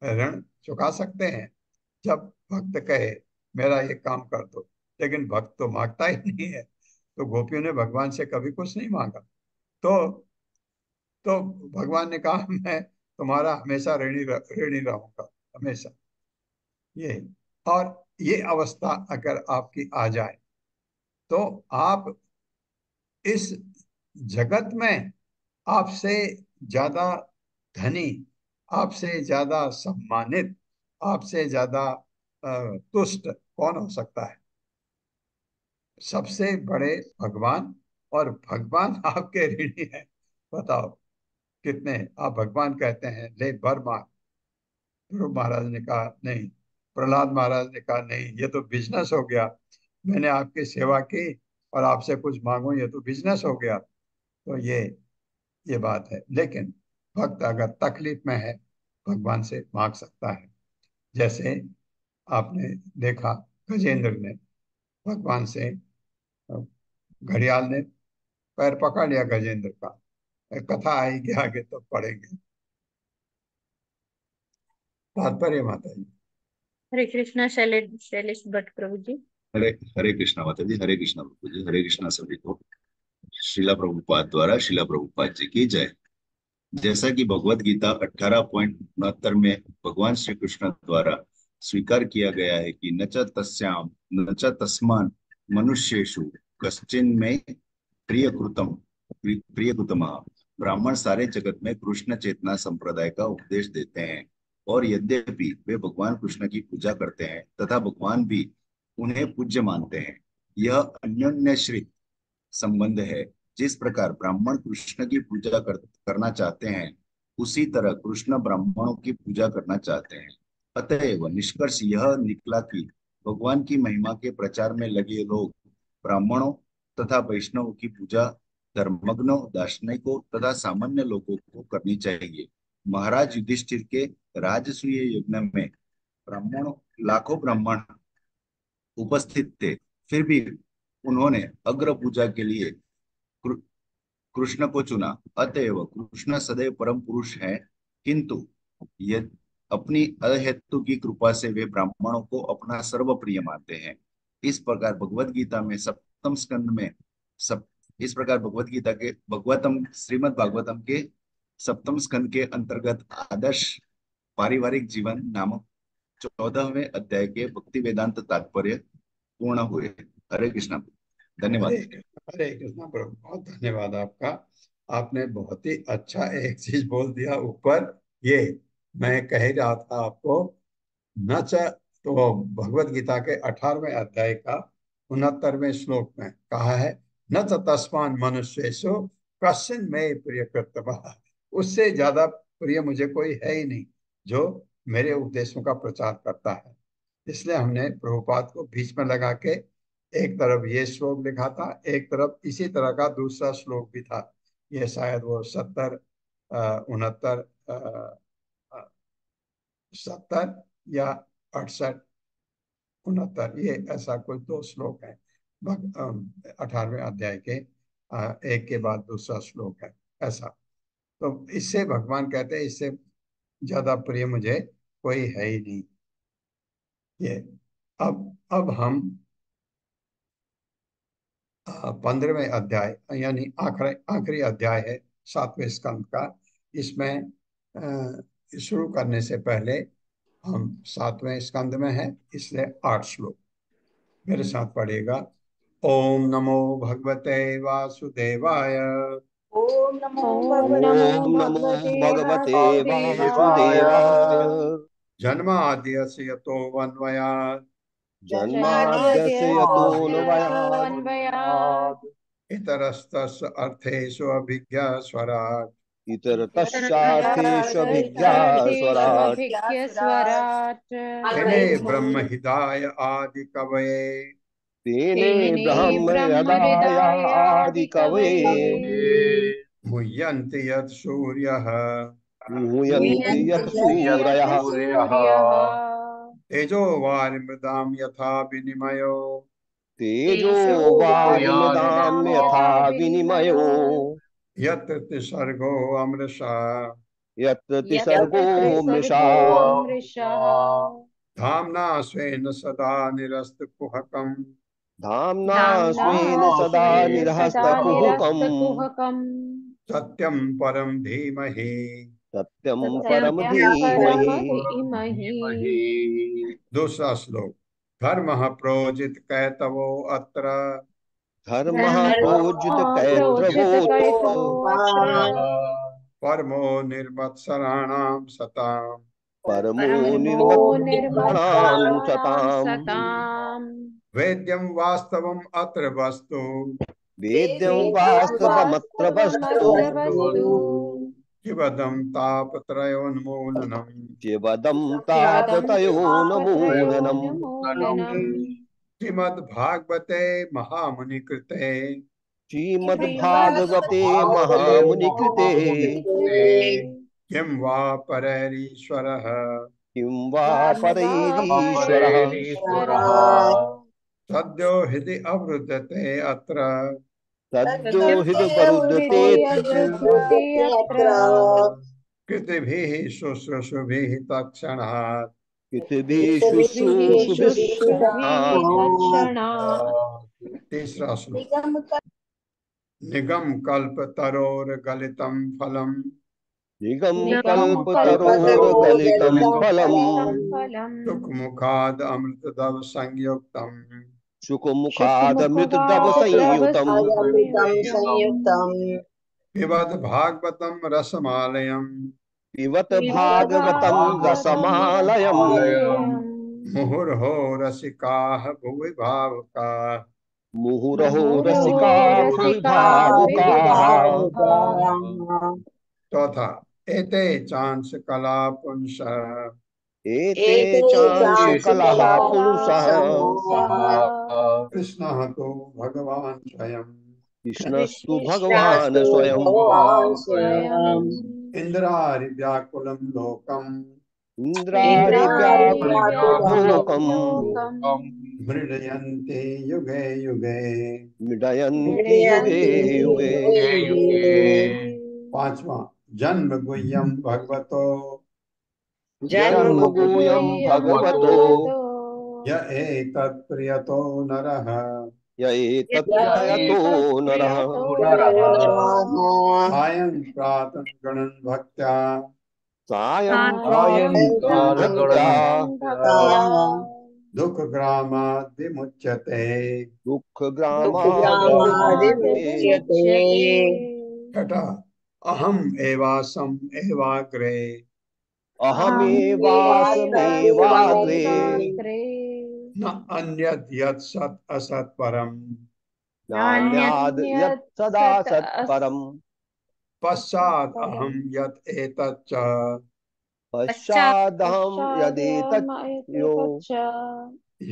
Speaker 1: ऋण चुका सकते हैं जब भक्त कहे मेरा ये काम कर दो, लेकिन भक्त तो मांगता ही नहीं है। तो गोपियों ने भगवान से कभी कुछ नहीं मांगा। तो तो भगवान ने कहा मैं तुम्हारा हमेशा ऋणी रहूंगा, हमेशा। ये और ये अवस्था अगर आपकी आ जाए तो आप इस जगत में आपसे ज्यादा धनी, आपसे ज्यादा सम्मानित, आपसे ज्यादा तुष्ट कौन हो सकता है? सबसे बड़े भगवान, और भगवान आपके ऋणी है। बताओ कितने आप भगवान कहते हैं ले वर मांग। ध्रुव महाराज ने कहा नहीं, प्रहलाद महाराज ने कहा नहीं, ये तो बिजनेस हो गया। मैंने आपकी सेवा की और आपसे कुछ मांगू, ये तो बिजनेस हो गया। तो ये बात है। लेकिन भक्त अगर तकलीफ में है भगवान से मांग सकता है। जैसे आपने देखा गजेंद्र ने भगवान से, घड़ियाल ने पैर पकड़ लिया गजेंद्र का। कथा आएगी आगे तो पढ़ेंगे। तात्पर्य माता जी।
Speaker 3: हरे कृष्णा शैलेश शैलेश भट्ट प्रभु जी।
Speaker 8: हरे हरे कृष्णा माता जी, हरे कृष्णा प्रभु जी, हरे कृष्णा सभी को। श्रीला प्रभुपाद द्वारा श्रीला प्रभुपाद जी की जय। जैसा कि भगवत गीता 18.69 में भगवान श्री कृष्ण द्वारा स्वीकार किया गया है कि न च तस्याम न च तस्मान् मनुष्येषु कश्चिन में प्रियकृतम। ब्राह्मण सारे जगत में कृष्ण चेतना संप्रदाय का उपदेश देते हैं, और यद्यपि वे भगवान कृष्ण की पूजा करते हैं तथा भगवान भी उन्हें पूज्य मानते हैं। यह अन्योन्याश्रित संबंध है। जिस प्रकार ब्राह्मण कृष्ण की पूजा करना चाहते हैं, उसी तरह कृष्ण ब्राह्मणों की पूजा करना चाहते हैं। अतएव निष्कर्ष यह निकला कि भगवान की महिमा के प्रचार में लगे लोग ब्राह्मणों तथा वैष्णवों की पूजा धर्मग्नों, दार्शनिकों तथा सामान्य लोगों को करनी चाहिए। महाराज युधिष्ठिर के राजसूय यज्ञ में ब्राह्मणों लाखों ब्राह्मण उपस्थित थे, फिर भी उन्होंने अग्र पूजा के लिए कृष्ण को चुना। अतएव कृष्ण सदैव परम पुरुष है, किंतु यदि अपनी अहेतु की कृपा से वे ब्राह्मणों को अपना सर्वप्रिय मानते हैं। इस प्रकार भगवत गीता में सप्तम स्कंद में सब इस प्रकार भगवत गीता के भगवतम श्रीमद् भागवतम के सप्तम स्कंद के अंतर्गत आदर्श पारिवारिक जीवन नामक 14वें अध्याय के भक्ति वेदांत तात्पर्य पूर्ण हुए। हरे कृष्णा। धन्यवाद।
Speaker 1: हरे कृष्णा प्रभु, बहुत धन्यवाद आपका। आपने बहुत ही अच्छा एक चीज बोल दिया ऊपर। ये मैं कह ही रहा था आपको। न च तो भगवत गीता के 18वें अध्याय का 69वें श्लोक में कहा है न च तस्मान मनुष्येषु कश्चिन में प्रिय कृतवा। उससे ज्यादा प्रिय मुझे कोई है ही नहीं जो मेरे उपदेशों का प्रचार करता है। इसलिए हमने प्रभुपाद को बीच में लगा के एक तरफ ये श्लोक लिखा था, एक तरफ इसी तरह का दूसरा श्लोक भी था। ये शायद वो 70, 69, 70 या 68, 69, ये ऐसा कोई दो श्लोक है 18वें अध्याय के। एक के बाद दूसरा श्लोक है ऐसा। तो इससे भगवान कहते हैं इससे ज्यादा प्रिय मुझे कोई है ही नहीं। ये अब हम 15वें अध्याय यानी आखिरी आखिरी अध्याय है 7वें स्कंद का। इसमें शुरू करने से पहले हम 7वें स्कंद में हैं, इसलिए 8 श्लोक मेरे साथ पढ़िएगा। ओम नमो भगवते वासुदेवाय।
Speaker 6: ओम नमो
Speaker 7: ओम
Speaker 6: भगवते
Speaker 7: नमो
Speaker 2: ओम नमो भगवते
Speaker 7: वासुदेवाय।
Speaker 2: वासुदेवाय।
Speaker 1: जन्माद्यस्य यतोऽन्वयात्
Speaker 2: जन्माद्यस्य यतोऽन्वयात्
Speaker 7: अन्वयात्
Speaker 1: इतरस्तस्य अर्थेषु अभिज्ञस्वराट्
Speaker 2: इतरतश्चार्थेषु
Speaker 7: तत्रार्थेषु
Speaker 2: अभिज्ञास्वराट्
Speaker 7: अभिज्ञस्वराट्
Speaker 1: तेने ब्रह्म हृदय आदि कवये
Speaker 2: तेने
Speaker 7: तेने
Speaker 2: ब्रह्म हृदाय
Speaker 7: ब्रह्महृदाय
Speaker 2: आदिकवये
Speaker 1: मुह्यन्ति यत् सूर्यः
Speaker 2: मुह्यन्ति यत् सूरयः
Speaker 7: सूर्यः
Speaker 1: तेजो वारिमृदां यथा विनिमयो
Speaker 2: तेजो
Speaker 7: तेजो
Speaker 2: वारिमृदां यथा विनिमयो
Speaker 1: यत्र त्रिसर्गो अमृषा
Speaker 2: यत्र
Speaker 7: यत्र
Speaker 2: त्रिसर्गो मृषा
Speaker 7: त्रिसर्गो मृषः
Speaker 1: धाम्ना स्वेन सदा निरस्तकुहकम्
Speaker 2: धाम्ना
Speaker 7: धाम्ना
Speaker 2: स्वेन सदा
Speaker 7: स्वेन सदा
Speaker 2: निरहस्तकुहकम्
Speaker 7: निरस्तकुहकम्
Speaker 1: सत्यं परं धीमहि
Speaker 2: सत्यं परम
Speaker 7: सत्यं
Speaker 2: धीमहि।
Speaker 7: परमधीमहि।
Speaker 1: दूसरा श्लोक। धर्मः प्रोजित कैतवो अत्र
Speaker 2: धर्मः प्रोज्झित
Speaker 7: धर्मः प्रोज्झित
Speaker 2: कैर्तवोऽत्र
Speaker 7: कैतवोऽत्र
Speaker 1: परमो निर्मत्सराणां सताम्
Speaker 2: परमो
Speaker 7: परमो
Speaker 2: निर्मत्सराणां
Speaker 7: निर्मत्सराणां
Speaker 2: सताम्।
Speaker 7: सताम्
Speaker 1: वेद्यं वास्तवम् अत्र वस्तु
Speaker 2: वेद्यं
Speaker 7: वेद्यं
Speaker 2: वास्तवमत्र वस्तु
Speaker 7: वास्तवमत्र वस्तु
Speaker 1: किवदं तापत्रयोन्मूलनम्
Speaker 2: शिवदं
Speaker 7: शिवदं
Speaker 2: तापतयोन्मूलनम्।
Speaker 7: तापत्रयोन्मूलनम्।
Speaker 1: श्रीमद्भागवते महामुनिकृते
Speaker 2: श्रीमद्भागवते महामुनिकृते
Speaker 1: किं वा परैरीश्वरः
Speaker 2: किं वा
Speaker 7: किं वा
Speaker 2: परैरीश्वरः
Speaker 7: परैरीश्वरः
Speaker 1: सद्यो हृदि अवरुद्धते अत्र
Speaker 2: सद्यो
Speaker 7: सद्यो
Speaker 2: हृदवरुद्धते
Speaker 7: हृदि अवरुध्यते अत्र
Speaker 1: कृतिभिः शुश्रूषुभिः तत्क्षणात्
Speaker 2: कृतिभिः
Speaker 7: कृतिभिः शुश्रूषुभिः
Speaker 2: शुश्रूषुभिस्तक्षणात्
Speaker 7: तत्क्षणात्।
Speaker 1: तीसरा श्लोक। निगम कल्पतरोर्गलितं फलम्
Speaker 2: निगम
Speaker 7: निगम
Speaker 2: कल्पतरोर्गलितं फलम्
Speaker 7: कल्पतरोर्गलितं फलम्
Speaker 1: सुखमुखाद् अमृतदव संयुक्तम्
Speaker 2: सुखमुखादमृतद्रव संयुतम्
Speaker 7: शुकमुखादमृतद्रवसंयुतम्
Speaker 1: पिबध् भागवतं रसमालयम्
Speaker 2: पिबत
Speaker 7: पिबत
Speaker 2: भागवतं
Speaker 7: भागवतं
Speaker 2: रसमालयम्।
Speaker 7: रसमालयम्।
Speaker 1: मुहुर्हो रसिकाः भुवि भावुकाः
Speaker 2: मुहुरहो
Speaker 7: मुहुरहो
Speaker 2: रसिका भुवि
Speaker 7: रसिका भुवि
Speaker 2: भावुकाः।
Speaker 7: भावुकाः।
Speaker 1: चौथा। एते चांस कला पुंस
Speaker 2: एते चांस कलह पुंसः
Speaker 1: कृष्णः तो भगवान् स्वयं
Speaker 2: कृष्णस्तु भगवान्
Speaker 7: कृष्णस्तु
Speaker 2: स्वयम्।
Speaker 7: भगवान् स्वयम्।
Speaker 1: इन्द्रारिव्याकुलं लोकम्
Speaker 2: इन्द्रारिव्याकुलं
Speaker 7: इन्द्रारिव्याकुलं
Speaker 2: लोकम्
Speaker 7: लोकम्
Speaker 1: मृडयन्ते युगे युगे।
Speaker 2: मृडयन्ति युगे
Speaker 7: मृडयन्ति
Speaker 2: युगे।
Speaker 7: युगे।
Speaker 1: पांचवा। जन्म गुह्यं भगवतो
Speaker 2: जन्म गुह्यं भगवतो
Speaker 1: य एतत् प्रियतो नरः
Speaker 2: य एतत्प्रयतो नरः
Speaker 1: सायं प्रातः गणन् भक्त्या
Speaker 2: सायंकालं भक्त्या
Speaker 1: दुःखग्रामाद् विमुच्यते।
Speaker 2: दुःखग्रामाद् विमुच्यते।
Speaker 1: छठा। अहम् एवासम् एवाग्रे
Speaker 2: अहमेवासमेवाग्रे
Speaker 1: न अन्यद् यत् सत् असत् परम्
Speaker 2: नान्याद् यत् सदा सत् परम्।
Speaker 1: पश्चात् अहं यत् एतत् च
Speaker 2: पश्चादहं यदेतत् यो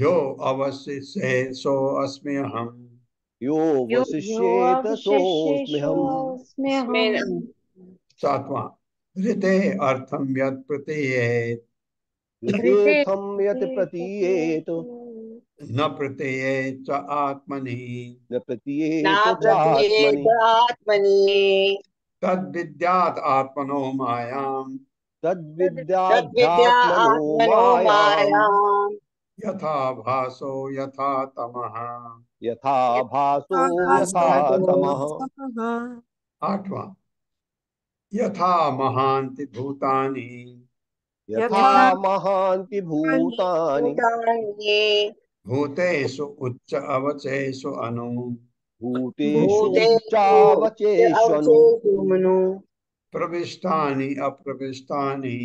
Speaker 1: यो अवशिष्ये सो अस्मि अहम्।
Speaker 2: यो वशिष्येत सोऽस्म्यहम्।
Speaker 7: योऽवशिष्येषोऽस्म्यहम्।
Speaker 1: सातवां। ऋते अर्थं यत् प्रतीयेत्
Speaker 2: ऋतेऽर्थं यत् प्रतीयेत
Speaker 1: न प्रतीयेत् च आत्मनि
Speaker 2: न प्रतीयेत चात्मनि
Speaker 1: तद्विद्यात् आत्मनो मायाम्
Speaker 2: तद्विद्याध्यात्मनो मायाम्
Speaker 1: यथा भासो यथा तमः।
Speaker 2: यथा भासो यथा तमः।
Speaker 4: यथाभासो
Speaker 1: 8वां, यथा महान्ति भूतानि
Speaker 2: यथा
Speaker 4: यथा
Speaker 2: महान्ति भूतानि
Speaker 1: भूतेषु उच्च अवचेषु अनु
Speaker 2: भूतेषु चावचेष्वनु
Speaker 1: प्रविष्टानि अप्रविष्टानि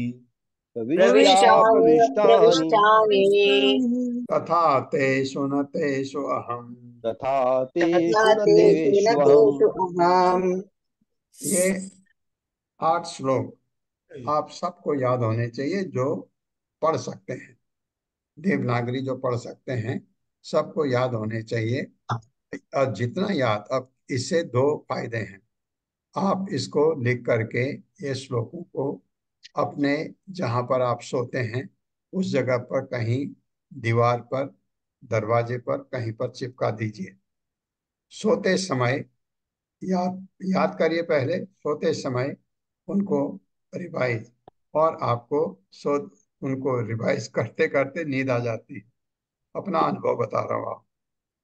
Speaker 2: प्रविष्टाप्रविष्टानि
Speaker 1: तथा तेषु न तेषु अहम्।
Speaker 2: तथा तेषु न तेष्वहम्।
Speaker 1: ये 8 श्लोक आप सबको याद होने चाहिए जो पढ़ सकते हैं, देवनागरी जो पढ़ सकते हैं सबको याद होने चाहिए। और जितना याद, अब इससे 2 फायदे हैं। आप इसको लिख करके ये श्लोकों को अपने जहां पर आप सोते हैं उस जगह पर, कहीं दीवार पर, दरवाजे पर, कहीं पर चिपका दीजिए। सोते समय याद याद करिए, पहले सोते समय उनको रिवाइज, और आपको सो उनको रिवाइज करते करते नींद आ जाती है। अपना अनुभव बता रहा हूँ। आप,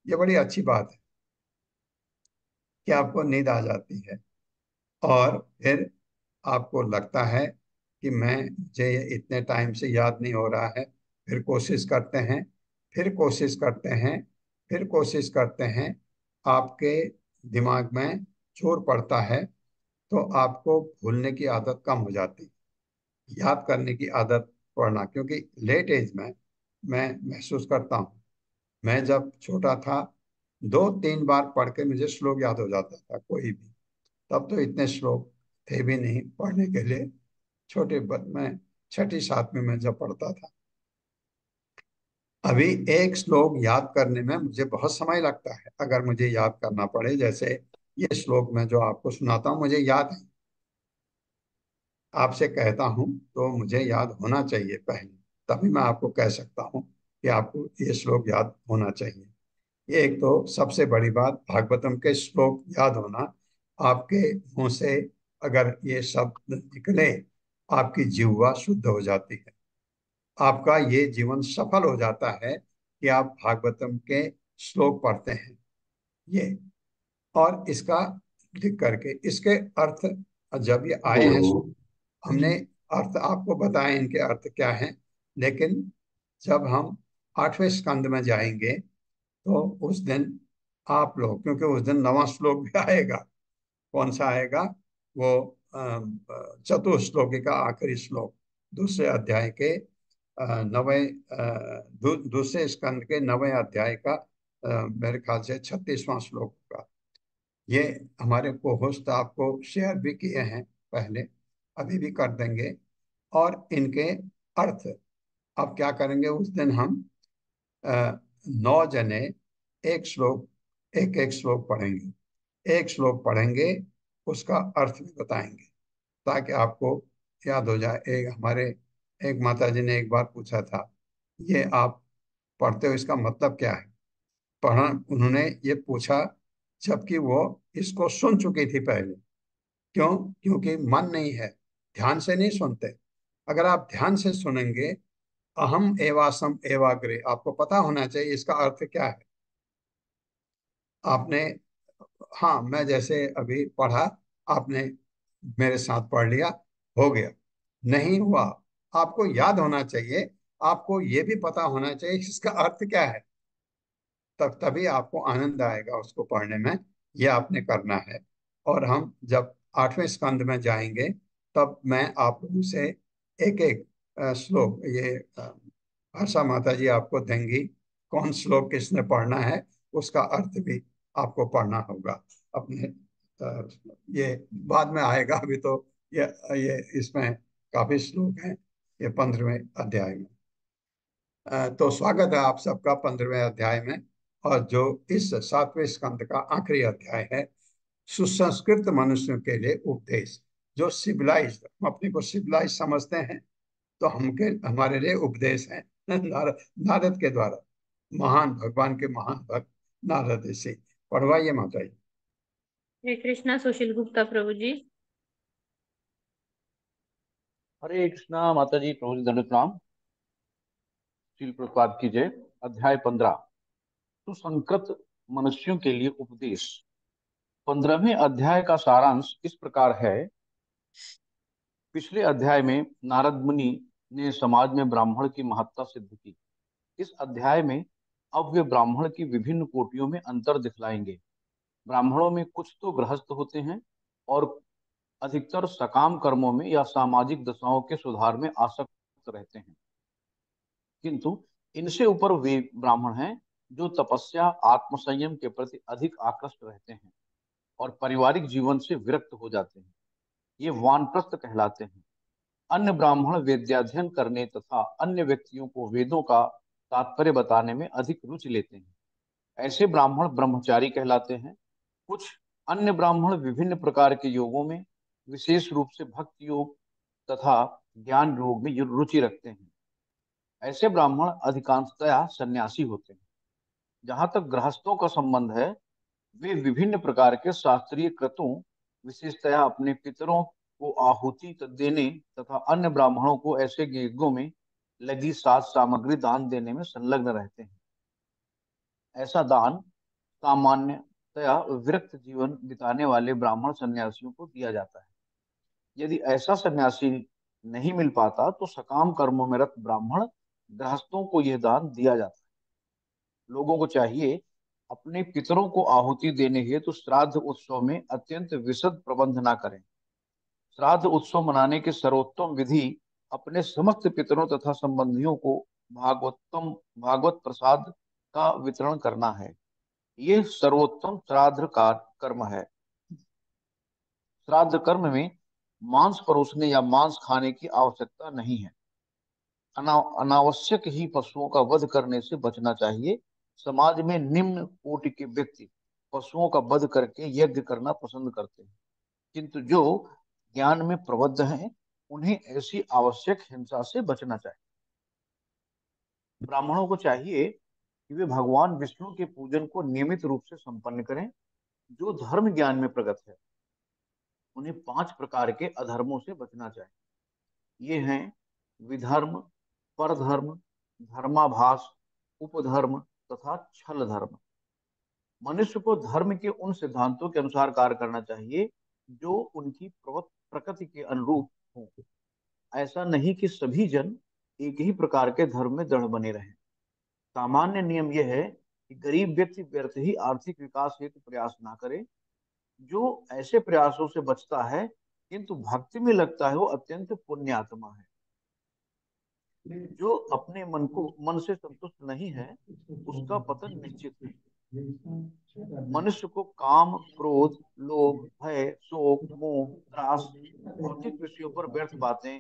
Speaker 1: ये बड़ी अच्छी बात है कि आपको नींद आ जाती है और फिर आपको लगता है कि मुझे ये इतने टाइम से याद नहीं हो रहा है। फिर कोशिश करते हैं, फिर कोशिश करते हैं, फिर कोशिश करते हैं। आपके दिमाग में जोर पड़ता है तो आपको भूलने की आदत कम हो जाती है, याद करने की आदत पड़ना। क्योंकि लेट एज में मैं महसूस करता हूँ, मैं जब छोटा था 2-3 बार पढ़ के मुझे श्लोक याद हो जाता था कोई भी। तब तो इतने श्लोक थे भी नहीं पढ़ने के लिए। मैं 6ठी-7वीं में जब पढ़ता था। अभी एक श्लोक याद करने में मुझे बहुत समय लगता है। अगर मुझे याद करना पड़े, जैसे ये श्लोक मैं जो आपको सुनाता हूँ मुझे याद है, आपसे कहता हूँ तो मुझे याद होना चाहिए पहले, तभी मैं आपको कह सकता हूँ कि आपको ये श्लोक याद होना चाहिए। ये एक तो सबसे बड़ी बात, भागवतम के श्लोक याद होना। आपके मुंह से अगर ये शब्द निकले, आपकी जिह्वा शुद्ध हो जाती है, आपका ये जीवन सफल हो जाता है कि आप भागवतम के श्लोक पढ़ते हैं। ये, और इसका लिख करके इसके अर्थ, जब ये आए हैं हमने अर्थ आपको बताए इनके अर्थ क्या हैं। लेकिन जब हम 8वें स्कंद में जाएंगे तो उस दिन आप लोग, क्योंकि उस दिन 9वां श्लोक भी आएगा। कौन सा आएगा? वो चतुश्लोकी का आखिरी श्लोक, दूसरे अध्याय के दूसरे स्कंद के 9वें अध्याय का मेरे ख्याल से 36वां श्लोक होगा। ये हमारे को होस्ट आपको शेयर भी किए हैं पहले, अभी भी कर देंगे। और इनके अर्थ अब क्या करेंगे, उस दिन हम 9 जने एक श्लोक, एक एक श्लोक पढ़ेंगे, एक श्लोक पढ़ेंगे, उसका अर्थ भी बताएंगे ताकि आपको याद हो जाए। एक माता जी ने एक बार पूछा था, ये आप पढ़ते हो इसका मतलब क्या है? पढ़ा, उन्होंने ये पूछा जबकि वो इसको सुन चुकी थी पहले। क्यों? क्योंकि मन नहीं है, ध्यान से नहीं सुनते। अगर आप ध्यान से सुनेंगे, अहम एवासम एवाग्रे, आपको पता होना चाहिए इसका अर्थ क्या है। आपने, हाँ, मैं जैसे अभी पढ़ा, आपने मेरे साथ पढ़ लिया, हो गया। नहीं हुआ, आपको याद होना चाहिए, आपको ये भी पता होना चाहिए इसका अर्थ क्या है। तब तभी आपको आनंद आएगा उसको पढ़ने में। ये आपने करना है। और हम जब 8वें स्कंद में जाएंगे तब मैं आप लोगों से एक एक श्लोक, ये भाषा माता जी आपको देंगी, कौन श्लोक किसने पढ़ना है उसका अर्थ भी आपको पढ़ना होगा अपने। ये बाद में आएगा, अभी तो ये इसमें काफी श्लोक हैं ये 15वें अध्याय में। तो स्वागत है आप सबका 15वें अध्याय में। और जो इस 7वें स्कंद का आखिरी अध्याय है, सुसंस्कृत मनुष्यों के लिए उपदेश। जो सिविलाइज, हम अपने को सिविलाइज समझते हैं, तो हमारे लिए उपदेश है नारद के द्वारा, महान भगवान के महान भक्त नारद ऋषि। पढ़वाइए माता जी।
Speaker 3: श्री कृष्णा। सुशील गुप्ता प्रभु जी।
Speaker 9: हरे कृष्णा माता जी, प्रभु जी दंडवत प्रणाम। श्रील प्रभुपाद की जय। अध्याय 15 सुसंकृत मनुष्यों के लिए उपदेश। 15वें अध्याय का सारांश इस प्रकार है। पिछले अध्याय में नारद मुनि ने समाज में ब्राह्मण की महत्ता सिद्ध की। इस अध्याय में अब वे ब्राह्मण की विभिन्न कोटियों में अंतर दिखलाएंगे। ब्राह्मणों में कुछ तो गृहस्थ होते हैं और अधिकतर सकाम कर्मों में या सामाजिक दशाओं के सुधार में आसक्त रहते हैं, किंतु इनसे ऊपर वे ब्राह्मण हैं जो तपस्या आत्मसंयम के प्रति अधिक आकृष्ट रहते हैं और पारिवारिक जीवन से विरक्त हो जाते हैं। ये वानप्रस्थ कहलाते हैं। अन्य ब्राह्मण वेद्याध्ययन करने तथा अन्य व्यक्तियों को वेदों का तात्पर्य बताने में अधिक रुचि लेते हैं। ऐसे ब्राह्मण ब्रह्मचारी कहलाते हैं। कुछ अन्य ब्राह्मण विभिन्न प्रकार के योगों में, विशेष रूप से भक्ति योग तथा ज्ञान योग में रुचि रखते हैं। ऐसे ब्राह्मण अधिकांशतया सन्यासी होते हैं। जहां तक गृहस्थों का संबंध है, वे विभिन्न प्रकार के शास्त्रीय कृतों, विशेषतया अपने पितरों को आहुति देने तथा अन्य ब्राह्मणों को ऐसे यज्ञों में लगी साज सामग्री दान देने में संलग्न रहते हैं। ऐसा दान सामान्यतया विरक्त जीवन बिताने वाले ब्राह्मण सन्यासियों को दिया जाता है। यदि ऐसा सन्यासी नहीं मिल पाता तो सकाम कर्मों में रत ब्राह्मण गृहस्थों को यह दान दिया जाता है। लोगों को चाहिए अपने पितरों को आहुति देने हेतु श्राद्ध उत्सव में अत्यंत विशद प्रबंध न करें। श्राद्ध उत्सव मनाने के सर्वोत्तम विधि अपने समस्त पितरों तथा संबंधियों को भागवत प्रसाद का वितरण करना है। यह सर्वोत्तम श्राद्ध कर्म है। श्राद्ध कर्म में मांस परोसने या मांस खाने की आवश्यकता नहीं है। अनावश्यक ही पशुओं का वध करने से बचना चाहिए। समाज में निम्न कोटि के व्यक्ति पशुओं का वध करके यज्ञ करना पसंद करते हैं, किंतु जो ज्ञान में प्रबुद्ध हैं उन्हें ऐसी आवश्यक हिंसा से बचना चाहिए। ब्राह्मणों को चाहिए कि वे भगवान विष्णु के पूजन को नियमित रूप से संपन्न करें। जो धर्म ज्ञान में प्रगत है उन्हें 5 प्रकार के अधर्मों से बचना चाहिए। ये हैं विधर्म, परधर्म, धर्माभास, उपधर्म तथा छल धर्म। मनुष्य को धर्म के उन सिद्धांतों के अनुसार कार्य करना चाहिए जो उनकी प्रकृति के अनुरूप हो। ऐसा नहीं कि सभी जन एक ही प्रकार के धर्म में दृढ़ बने रहें। सामान्य नियम यह है कि गरीब व्यक्ति व्यर्थ ही आर्थिक विकास हेतु प्रयास ना करे। जो ऐसे प्रयासों से बचता है किंतु भक्ति में लगता है वो अत्यंत पुण्यात्मा है। जो अपने मन से संतुष्ट नहीं है उसका पतन निश्चित है। मनुष्य को काम, क्रोध, लोभ, भय, शोक, मोह, त्रास, भौतिक विषयों पर व्यर्थ बातें,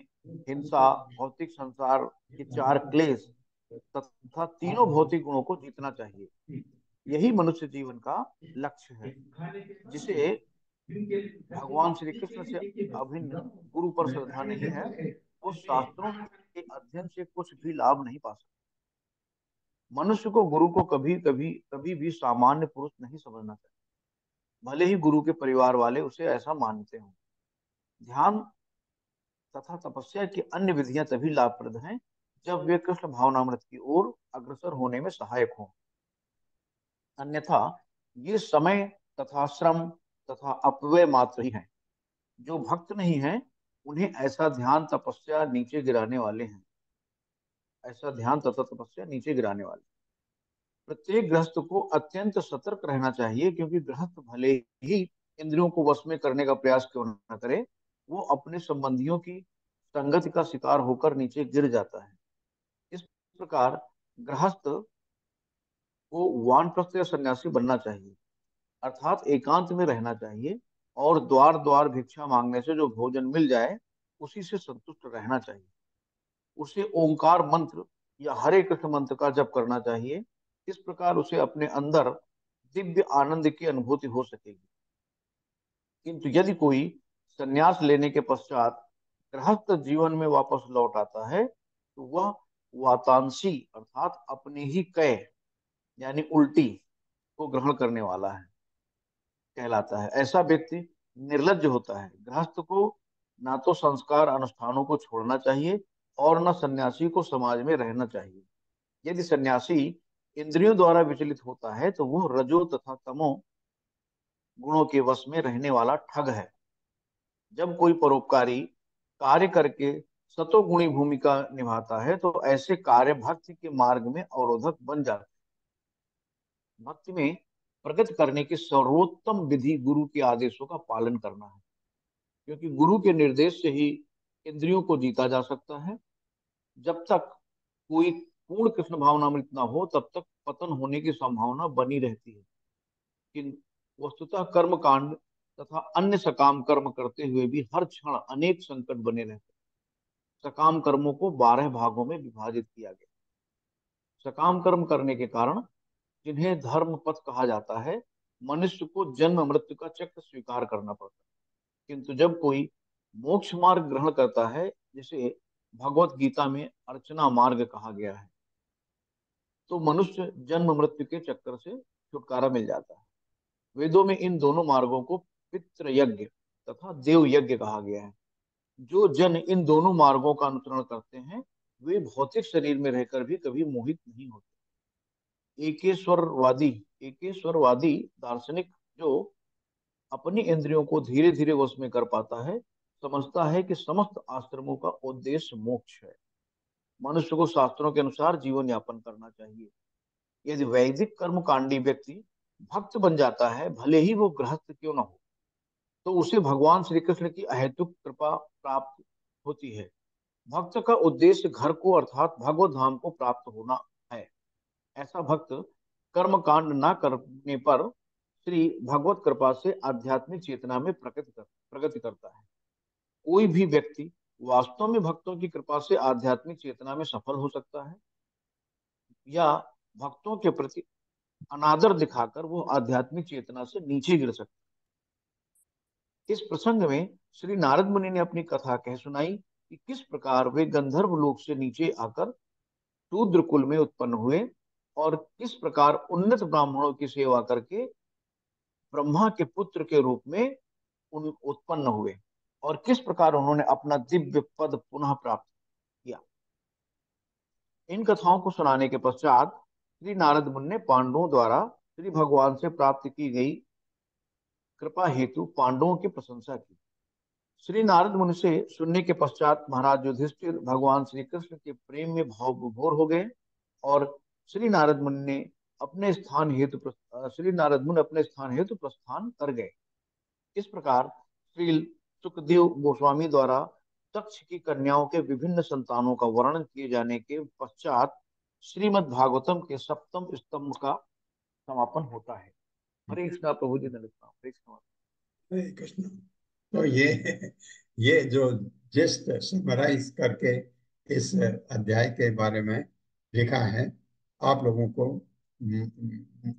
Speaker 9: हिंसा, भौतिक संसार के 4 क्लेश तथा तीनों भौतिक गुणों को जीतना चाहिए। यही मनुष्य जीवन का लक्ष्य है, जिसे भगवान श्री कृष्ण से अभिन्न गुरु पर श्रद्धा नहीं है वो शास्त्रों के अध्ययन से कुछ भी लाभ नहीं पा सकता। मनुष्य को गुरु को कभी भी सामान्य पुरुष नहीं समझना चाहिए, भले ही गुरु के परिवार वाले उसे ऐसा मानते हों। ध्यान तथा तपस्या की अन्य विधियां तभी लाभप्रद हैं जब वे कृष्ण भावनामृत की ओर अग्रसर होने में सहायक हों। अन्यथा ये समय तथा श्रम तथा अपव्यय मात्र ही हैं। जो भक्त नहीं है उन्हें ऐसा ध्यान तथा तपस्या नीचे गिराने वाले हैं। प्रत्येक गृहस्थ को अत्यंत सतर्क रहना चाहिए, क्योंकि गृहस्थ भले ही इंद्रियों को वश में करने का प्रयास क्यों न करे, वो अपने संबंधियों की संगति का शिकार होकर नीचे गिर जाता है। इस प्रकार गृहस्थ को वानप्रस्थ या सन्यासी बनना चाहिए, अर्थात एकांत में रहना चाहिए और द्वार द्वार भिक्षा मांगने से जो भोजन मिल जाए उसी से संतुष्ट रहना चाहिए। उसे ओंकार मंत्र या हरे कृष्ण मंत्र का जप करना चाहिए। इस प्रकार उसे अपने अंदर दिव्य आनंद की अनुभूति हो सकेगी। किंतु यदि कोई संन्यास लेने के पश्चात गृहस्थ जीवन में वापस लौट आता है तो वह वातांशी अर्थात अपनी ही कै यानी उल्टी को ग्रहण करने वाला है कहलाता है। ऐसा व्यक्ति निर्लज्ज होता है। गृहस्थ को ना तो संस्कार अनुष्ठानों को छोड़ना चाहिए और न सन्यासी को समाज में रहना चाहिए। यदि सन्यासी इंद्रियों द्वारा विचलित होता है तो वह रजो तथा तमो गुणों के वश में रहने वाला ठग है। जब कोई परोपकारी कार्य करके सतोगुणी भूमिका निभाता है तो ऐसे कार्य भक्ति के मार्ग में अवरोधक बन जाते हैं। भक्ति में प्रगति करने की सर्वोत्तम विधि गुरु के आदेशों का पालन करना है, क्योंकि गुरु के निर्देश से ही इंद्रियों को जीता जा सकता है। जब तक कोई पूर्ण कृष्ण भावनामृत न हो तब तक पतन होने की संभावना बनी रहती है। किंतु वस्तुतः कर्म कांड तथा अन्य सकाम कर्म करते हुए भी हर क्षण अनेक संकट बने रहते हैं। सकाम कर्मों को 12 भागों में विभाजित किया गया। सकाम कर्म करने के कारण, जिन्हें धर्म पथ कहा जाता है, मनुष्य को जन्म मृत्यु का चक्र स्वीकार करना पड़ता है। किंतु जब कोई मोक्ष मार्ग ग्रहण करता है, जिसे भगवत गीता में अर्चना मार्ग कहा गया है, तो मनुष्य जन्म मृत्यु के चक्कर से छुटकारा मिल जाता है। वेदों में इन दोनों मार्गों को पितृ यज्ञ तथा देव यज्ञ कहा गया है। जो जन इन दोनों मार्गों का अनुसरण करते हैं वे भौतिक शरीर में रहकर भी कभी मोहित नहीं होते। एकेश्वरवादी दार्शनिक जो अपनी इंद्रियों को धीरे धीरे वश में कर पाता है, समझता है कि समस्त आश्रमों का उद्देश्य मोक्ष है। मनुष्य को शास्त्रों के अनुसार जीवन यापन करना चाहिए। यदि वैदिक कर्मकांडी व्यक्ति भक्त बन जाता है, भले ही वो गृहस्थ क्यों न हो, तो उसे भगवान श्री कृष्ण की अहेतुक कृपा प्राप्त होती है। भक्त का उद्देश्य घर को अर्थात भगवत धाम को प्राप्त होना है। ऐसा भक्त कर्म कांड न करने पर श्री भगवत कृपा से आध्यात्मिक चेतना में प्रगति करता है। कोई भी व्यक्ति वास्तव में भक्तों की कृपा से आध्यात्मिक चेतना में सफल हो सकता है, या भक्तों के प्रति अनादर दिखाकर वो आध्यात्मिक चेतना से नीचे गिर सकता है। इस प्रसंग में श्री नारद मुनि ने अपनी कथा कह सुनाई कि किस प्रकार वे गंधर्व लोक से नीचे आकर शूद्र कुल में उत्पन्न हुए और किस प्रकार उन्नत ब्राह्मणों की सेवा करके ब्रह्मा के पुत्र के रूप में उत्पन्न हुए और किस प्रकार उन्होंने अपना दिव्य पद पुनः प्राप्त किया। इन कथाओं को सुनाने के पश्चात श्री नारद मुनि ने पांडवों द्वारा श्री भगवान से प्राप्त की गई कृपा हेतु पांडवों की प्रशंसा की। श्री नारद मुनि से सुनने के पश्चात महाराज युधिष्ठिर भगवान श्री कृष्ण के प्रेम में भाव विभोर हो गए और श्री नारद मुनि अपने स्थान हेतु प्रस्थान कर गए। इस प्रकार श्री सुखदेव गोस्वामी द्वारा तक्ष की कन्याओं के विभिन्न संतानों का वर्णन किए जाने के पश्चात श्रीमद् भागवतम के सप्तम स्तंभ का समापन होता है। हरे कृष्णा प्रभु जी ने लिखा।
Speaker 1: हरे कृष्ण। तो ये जो जस्ट समराइज करके इस अध्याय के बारे में लिखा है, आप लोगों को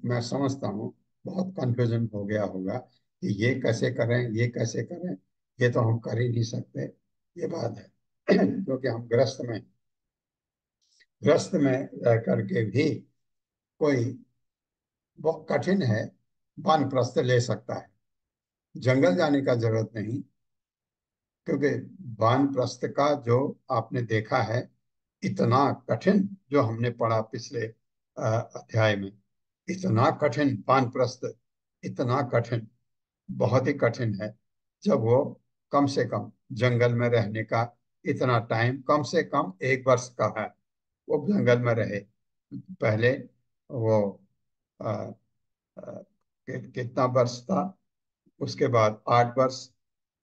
Speaker 1: मैं समझता हूँ बहुत कंफ्यूजन हो गया होगा कि ये कैसे करें, ये कैसे करें, ये तो हम कर ही नहीं सकते, ये बात है। क्योंकि हम ग्रस्त में रह करके भी कोई बहुत कठिन है वानप्रस्थ ले सकता है, जंगल जाने का जरूरत नहीं। क्योंकि वानप्रस्थ का जो आपने देखा है, इतना कठिन जो हमने पढ़ा पिछले अध्याय में, इतना कठिन वानप्रस्थ, इतना कठिन, बहुत ही कठिन है। जब वो कम से कम जंगल में रहने का इतना टाइम, कम से कम 1 वर्ष का है, वो जंगल में रहे। पहले वो आ, आ, कितना वर्ष था, उसके बाद 8 वर्ष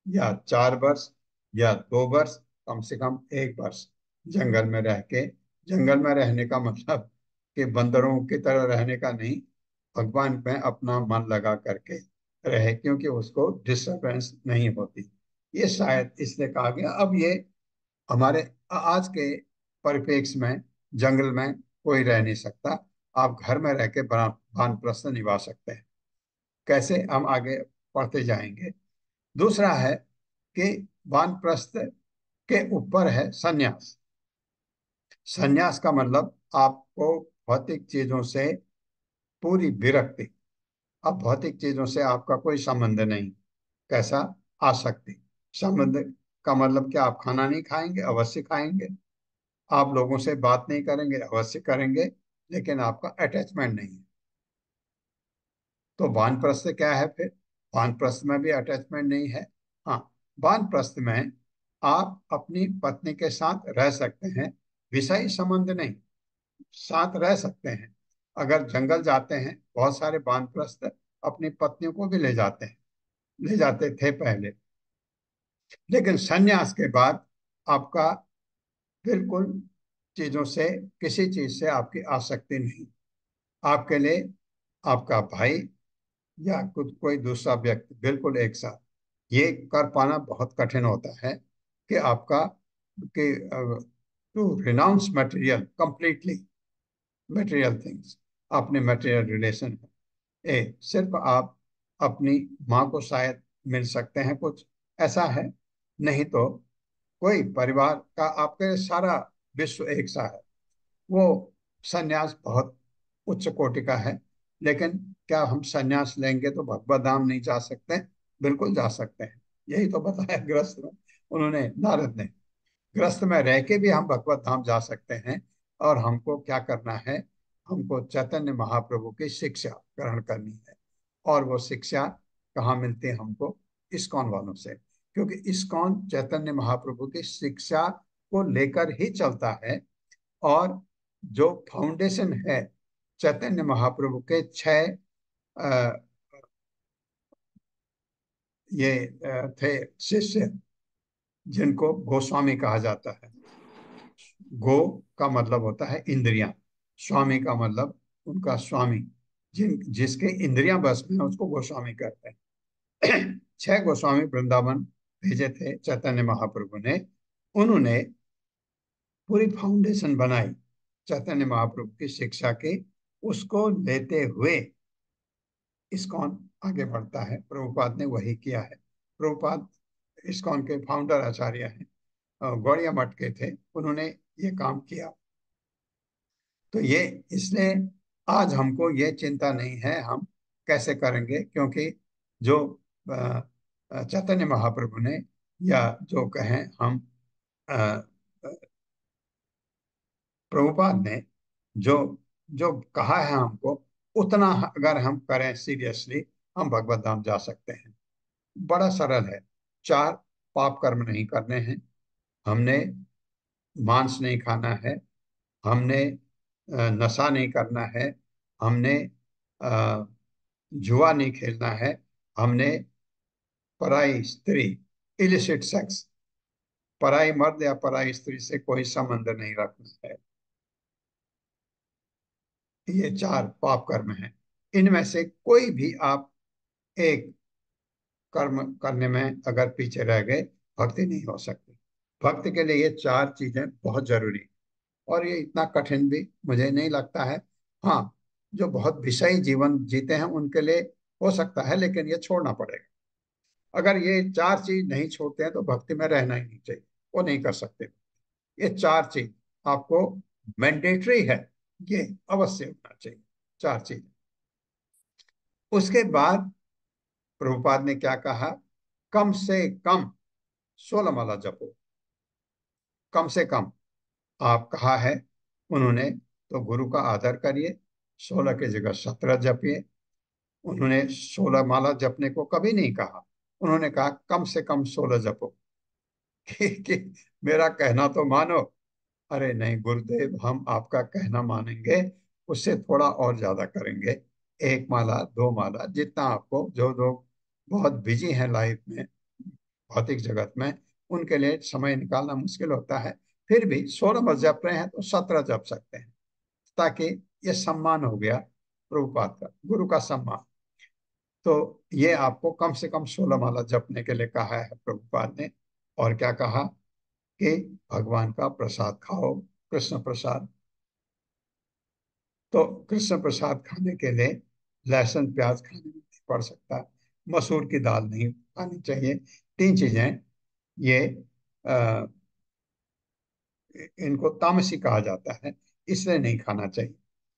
Speaker 1: या 4 वर्ष या 2 वर्ष, कम से कम 1 वर्ष जंगल में रह के, जंगल में रहने का मतलब कि बंदरों की तरह रहने का नहीं, भगवान में अपना मन लगा करके रहे, क्योंकि उसको डिस्टरबेंस नहीं होती। ये शायद इसलिए कहा गया। अब ये हमारे आज के परिप्रेक्ष्य में जंगल में कोई रह नहीं सकता, आप घर में रह के वानप्रस्थ निभा सकते हैं। कैसे, हम आगे पढ़ते जाएंगे। दूसरा है कि वानप्रस्थ के ऊपर है सन्यास। सन्यास का मतलब आपको भौतिक चीजों से पूरी विरक्ति, अब भौतिक चीजों से आपका कोई संबंध नहीं। कैसा? आसक्ति। संबंध का मतलब क्या? आप खाना नहीं खाएंगे? अवश्य खाएंगे। आप लोगों से बात नहीं करेंगे, अवश्य करेंगे, लेकिन आपका अटैचमेंट नहीं है। तो वानप्रस्थ क्या है फिर? वानप्रस्थ में भी अटैचमेंट नहीं है। हाँ, वानप्रस्थ में आप अपनी पत्नी के साथ रह सकते हैं, विषय संबंध नहीं, साथ रह सकते हैं। अगर जंगल जाते हैं, बहुत सारे वानप्रस्थ अपनी पत्नियों को भी ले जाते हैं, ले जाते थे पहले, लेकिन संन्यास के बाद आपका बिल्कुल चीजों से, किसी चीज से आपकी आसक्ति नहीं। आपके लिए आपका भाई या कुछ कोई दूसरा व्यक्ति बिल्कुल एक साथ, ये कर पाना बहुत कठिन होता है कि आपका कि to renounce material completely, material things, अपने मटेरियल रिलेशन है। सिर्फ आप अपनी माँ को शायद मिल सकते हैं, कुछ ऐसा है, नहीं तो कोई परिवार का आपके सारा विश्व एक सा है। वो सन्यास बहुत उच्च कोटि का है। लेकिन क्या हम सन्यास लेंगे तो भगवत धाम नहीं जा सकते? बिल्कुल जा सकते हैं। यही तो बताया ग्रस्त में उन्होंने, नारद ने, ग्रस्त में रह के भी हम भगवत धाम जा सकते हैं। और हमको क्या करना है? हमको चैतन्य महाप्रभु की शिक्षा ग्रहण करनी है। और वो शिक्षा कहाँ मिलती है हमको? इस्कॉन वालों से, क्योंकि इस्कॉन चैतन्य महाप्रभु की शिक्षा को लेकर ही चलता है। और जो फाउंडेशन है चैतन्य महाप्रभु के 6 ये थे शिष्य, जिनको गोस्वामी कहा जाता है। गो का मतलब होता है इंद्रियां, स्वामी का मतलब उनका स्वामी, जिसके इंद्रियां बस में है, उसको गोस्वामी कहते हैं। 6 गोस्वामी वृंदावन भेजे थे चैतन्य महाप्रभु ने। उन्होंने पूरी फाउंडेशन बनाई चैतन्य महाप्रभु की शिक्षा की। उसको लेते हुए इस्कॉन आगे बढ़ता है। प्रभुपाद ने वही किया है। प्रभुपाद इस्कॉन के फाउंडर आचार्य हैं, गौड़िया मठ के थे, उन्होंने ये काम किया। तो ये इसलिए आज हमको ये चिंता नहीं है हम कैसे करेंगे, क्योंकि जो चैतन्य महाप्रभु ने, या जो कहें हम अ, प्रभुपाद ने जो जो कहा है हमको, उतना अगर हम करें सीरियसली, हम भगवत धाम जा सकते हैं। बड़ा सरल है। 4 पाप कर्म नहीं करने हैं। हमने मांस नहीं खाना है। हमने नशा नहीं करना है। हमने अ, जुआ नहीं खेलना है। हमने पराई स्त्री, इलिसिट सेक्स, पराई मर्द या पराई स्त्री से कोई संबंध नहीं रखना है। ये 4 पाप कर्म हैं। इनमें से कोई भी आप एक कर्म करने में अगर पीछे रह गए, भक्ति नहीं हो सकती। भक्ति के लिए ये 4 चीजें बहुत जरूरी, और ये इतना कठिन भी मुझे नहीं लगता है। हाँ, जो बहुत विषयी जीवन जीते हैं उनके लिए हो सकता है, लेकिन ये छोड़ना पड़ेगा। अगर ये 4 चीज नहीं छोड़ते हैं तो भक्ति में रहना ही नहीं चाहिए, वो नहीं कर सकते। ये 4 चीज आपको मैंडेटरी है, ये अवश्य होना चाहिए, 4 चीज। उसके बाद प्रभुपाद ने क्या कहा? कम से कम 16 माला जपो। कम से कम आप कहा है उन्होंने, तो गुरु का आदर करिए। 16 की जगह 17 जपिए। उन्होंने 16 माला जपने को कभी नहीं कहा। उन्होंने कहा कम से कम 16 जपो। कि मेरा कहना तो मानो। अरे नहीं गुरुदेव, हम आपका कहना मानेंगे, उससे थोड़ा और ज्यादा करेंगे। 1 माला, 2 माला, जितना आपको, जो लोग बहुत बिजी हैं लाइफ में, भौतिक जगत में, उनके लिए समय निकालना मुश्किल होता है। फिर भी 16 बस जप रहे हैं तो 17 जप सकते हैं, ताकि ये सम्मान हो गया प्रभुपाद का, गुरु का सम्मान। तो ये आपको कम से कम 16 माला जपने के लिए कहा है प्रभुपाद ने। और क्या कहा? कि भगवान का प्रसाद खाओ, कृष्ण प्रसाद। तो कृष्ण प्रसाद खाने के लिए लहसुन प्याज खाने में नहीं पड़ सकता, मसूर की दाल नहीं खानी चाहिए। 3 चीजें ये आ, इनको तामसी कहा जाता है, इसलिए नहीं खाना चाहिए।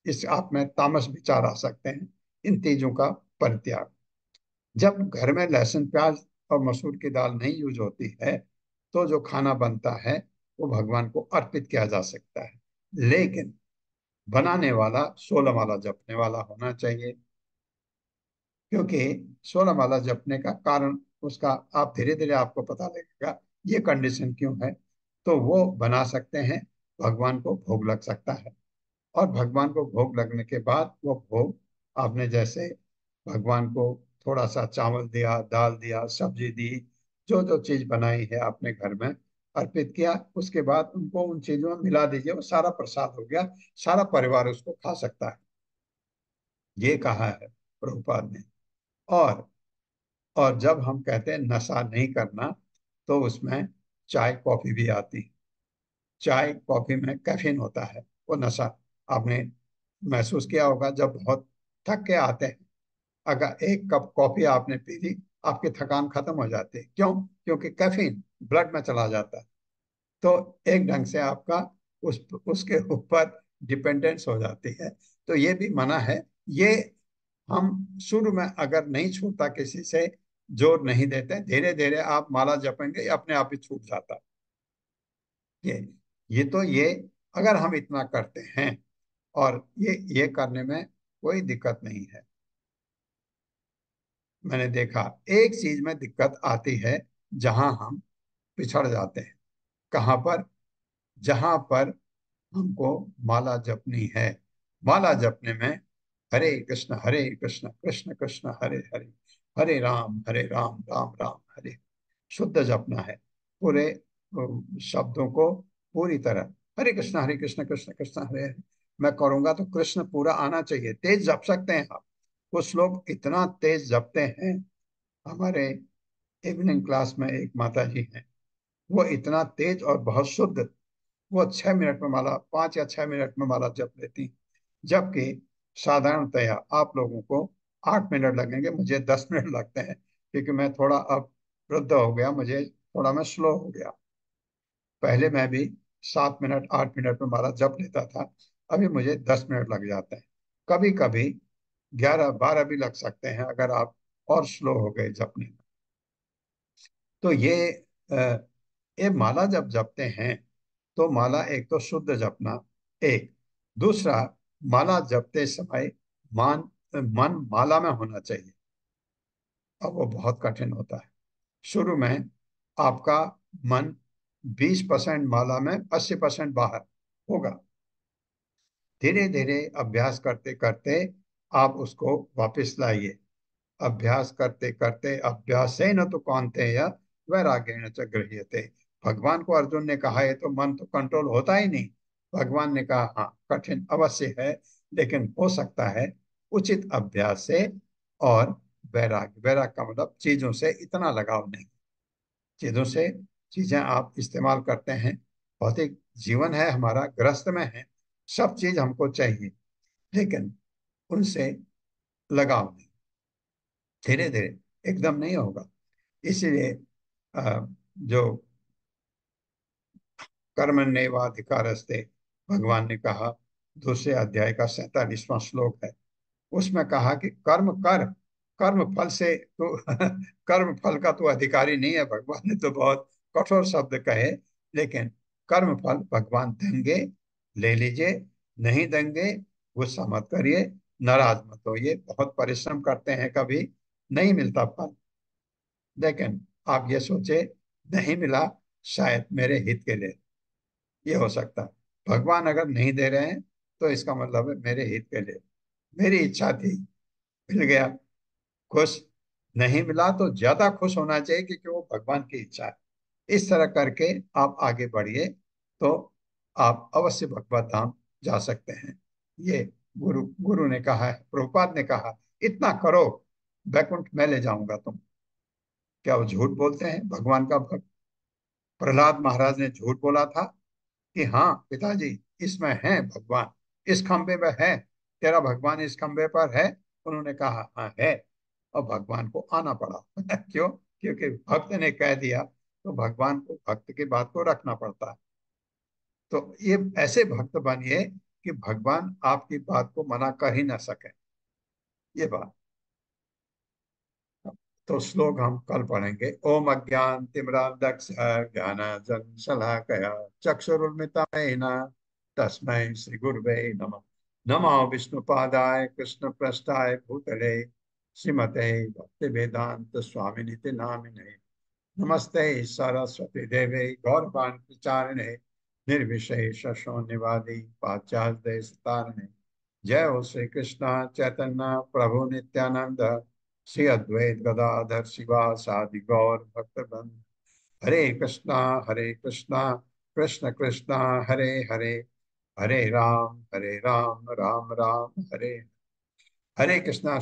Speaker 1: इस आप में तामस विचार आ सकते हैं। इन चीजों का परित्याग। जब घर में लहसुन प्याज और मसूर की दाल नहीं यूज होती है, तो जो खाना बनता है वो भगवान को अर्पित किया जा सकता है। लेकिन बनाने वाला 16 माला जपने वाला होना चाहिए, क्योंकि 16 माला जपने का कारण उसका आप धीरे धीरे आपको पता लगेगा ये कंडीशन क्यों है। तो वो बना सकते हैं, भगवान को भोग लग सकता है, और भगवान को भोग लगने के बाद वो भोग आपने जैसे भगवान को थोड़ा सा चावल दिया, दाल दिया, सब्जी दी, जो जो चीज बनाई है आपने घर में अर्पित किया, उसके बाद उनको उन चीजों में मिला दीजिए, वो सारा प्रसाद हो गया, सारा परिवार उसको खा सकता है। ये कहा है प्रभुपाद ने। और और जब हम कहते हैं नशा नहीं करना, तो उसमें चाय कॉफी भी आती है। चाय कॉफी में कैफीन होता है, वो नशा आपने महसूस किया होगा। जब बहुत थक के आते हैं, अगर एक कप कॉफी आपने पी ली, आपकी थकान खत्म हो जाती है। क्यों? क्योंकि कैफीन ब्लड में चला जाता है। तो एक ढंग से आपका उसके ऊपर डिपेंडेंस हो जाती है। तो ये भी मना है। ये हम शुरू में अगर नहीं छूटता, किसी से जोर नहीं देते, धीरे धीरे आप माला जपेंगे, ये अपने आप ही छूट जाता है। ये ये अगर हम इतना करते हैं, और ये करने में कोई दिक्कत नहीं है। मैंने देखा एक चीज में दिक्कत आती है, जहां हम पिछड़ जाते हैं। कहां पर? जहां पर हमको माला जपनी है, माला जपने में हरे कृष्ण कृष्ण कृष्ण हरे हरे, हरे राम राम राम हरे, शुद्ध जपना है पूरे शब्दों को पूरी तरह। हरे कृष्ण कृष्ण कृष्ण हरे हरे मैं करूंगा तो कृष्ण पूरा आना चाहिए। तेज जप सकते हैं आप। कुछ लोग इतना तेज जपते हैं। हमारे इवनिंग क्लास में एक माता जी हैं, वो इतना तेज और बहुत शुद्ध, वो 6 मिनट में माला, 5 या 6 मिनट में माला जप लेती, जबकि साधारणतया आप लोगों को 8 मिनट लगेंगे, मुझे 10 मिनट लगते हैं, क्योंकि मैं थोड़ा अब वृद्ध हो गया, मुझे थोड़ा मैं स्लो हो गया। पहले मैं भी 7 मिनट 8 मिनट में माला जप लेता था, अभी मुझे 10 मिनट लग जाते हैं। कभी कभी 11 12 भी लग सकते हैं, अगर आप और स्लो हो गए जपने में। तो अ, ये माला जब जपते हैं, तो माला एक तो शुद्ध जपना, एक दूसरा, माला जपते समय मन मन माला में होना चाहिए। अब वो बहुत कठिन होता है। शुरू में आपका मन 20% माला में, 80% बाहर होगा। धीरे धीरे अभ्यास करते करते आप उसको वापस लाइए। अभ्यास करते करते अभ्यासेन तो कौन्तेय वैराग्येण च गृह्यते। भगवान को अर्जुन ने कहा है तो मन तो कंट्रोल होता ही नहीं। भगवान ने कहा हाँ कठिन अवश्य है, लेकिन हो सकता है उचित अभ्यास से। और वैराग्य, वैराग्य का मतलब चीजों से इतना लगाव नहीं। चीजों से, चीजें आप इस्तेमाल करते हैं, भौतिक जीवन है हमारा, गृहस्थ में है, सब चीज हमको चाहिए, लेकिन उनसे लगाव नहीं। धीरे धीरे, एकदम नहीं होगा। इसीलिए जो कर्मण्येवाधिकारस्ते, भगवान ने कहा, दूसरे अध्याय का 47वां श्लोक है, उसमें कहा कि कर्म कर, कर्म फल से तो कर्म फल का तो अधिकारी नहीं है। भगवान ने तो बहुत कठोर शब्द कहे, लेकिन कर्म फल भगवान देंगे, ले लीजिए, नहीं देंगे गुस्सा मत करिए, नाराज मत होइए। बहुत परिश्रम करते हैं, कभी नहीं मिलता फल, लेकिन आप ये सोचे नहीं मिला, शायद मेरे हित के लिए, ये हो सकता है। भगवान अगर नहीं दे रहे हैं, तो इसका मतलब है मेरे हित के लिए, मेरी इच्छा थी, मिल गया, खुश। नहीं मिला तो ज्यादा खुश होना चाहिए, क्योंकि वो भगवान की इच्छा है। इस तरह करके आप आगे बढ़िए, तो आप अवश्य भगवत धाम जा सकते हैं। ये गुरु गुरु ने कहा है, प्रभुपाद ने कहा, इतना करो, वैकुंठ में ले जाऊंगा तुम। क्या वो झूठ बोलते हैं? भगवान का भक्त प्रहलाद महाराज ने झूठ बोला था कि हाँ पिताजी, इसमें है भगवान, इस खंबे में है, तेरा भगवान इस खंबे पर है। उन्होंने कहा हाँ है, और भगवान को आना पड़ा। क्यों? क्योंकि भक्त ने कह दिया, तो भगवान को भक्त की बात को रखना पड़ता है। तो ये ऐसे भक्त बनिए कि भगवान आपकी बात को मना कर ही ना सके। ये बात तो श्लोक हम कल पढ़ेंगे। ओम अज्ञान तिमिरांधक्ष ज्ञानांजन शलाकया चक्षुरुन्मिलितं तस्मै श्री गुरुवे नमः। नमो विष्णुपादाय कृष्ण पृष्ठाय भूतले श्रीमते भक्ति वेदांत स्वामिनिति नामिने। नमस्ते सरस्वती देवे गौरवाणी प्रचारिणे निर्विशेष शून्यवादी पाश्चात्य देश तारिणे। जय हो श्री कृष्ण चैतन्य प्रभु नित्यानंद श्री अद्वैत गदाधर शिवासादि गौर भक्तवृंद। हरे कृष्णा कृष्ण कृष्णा हरे हरे, हरे राम राम राम हरे हरे। हरे कृष्णा।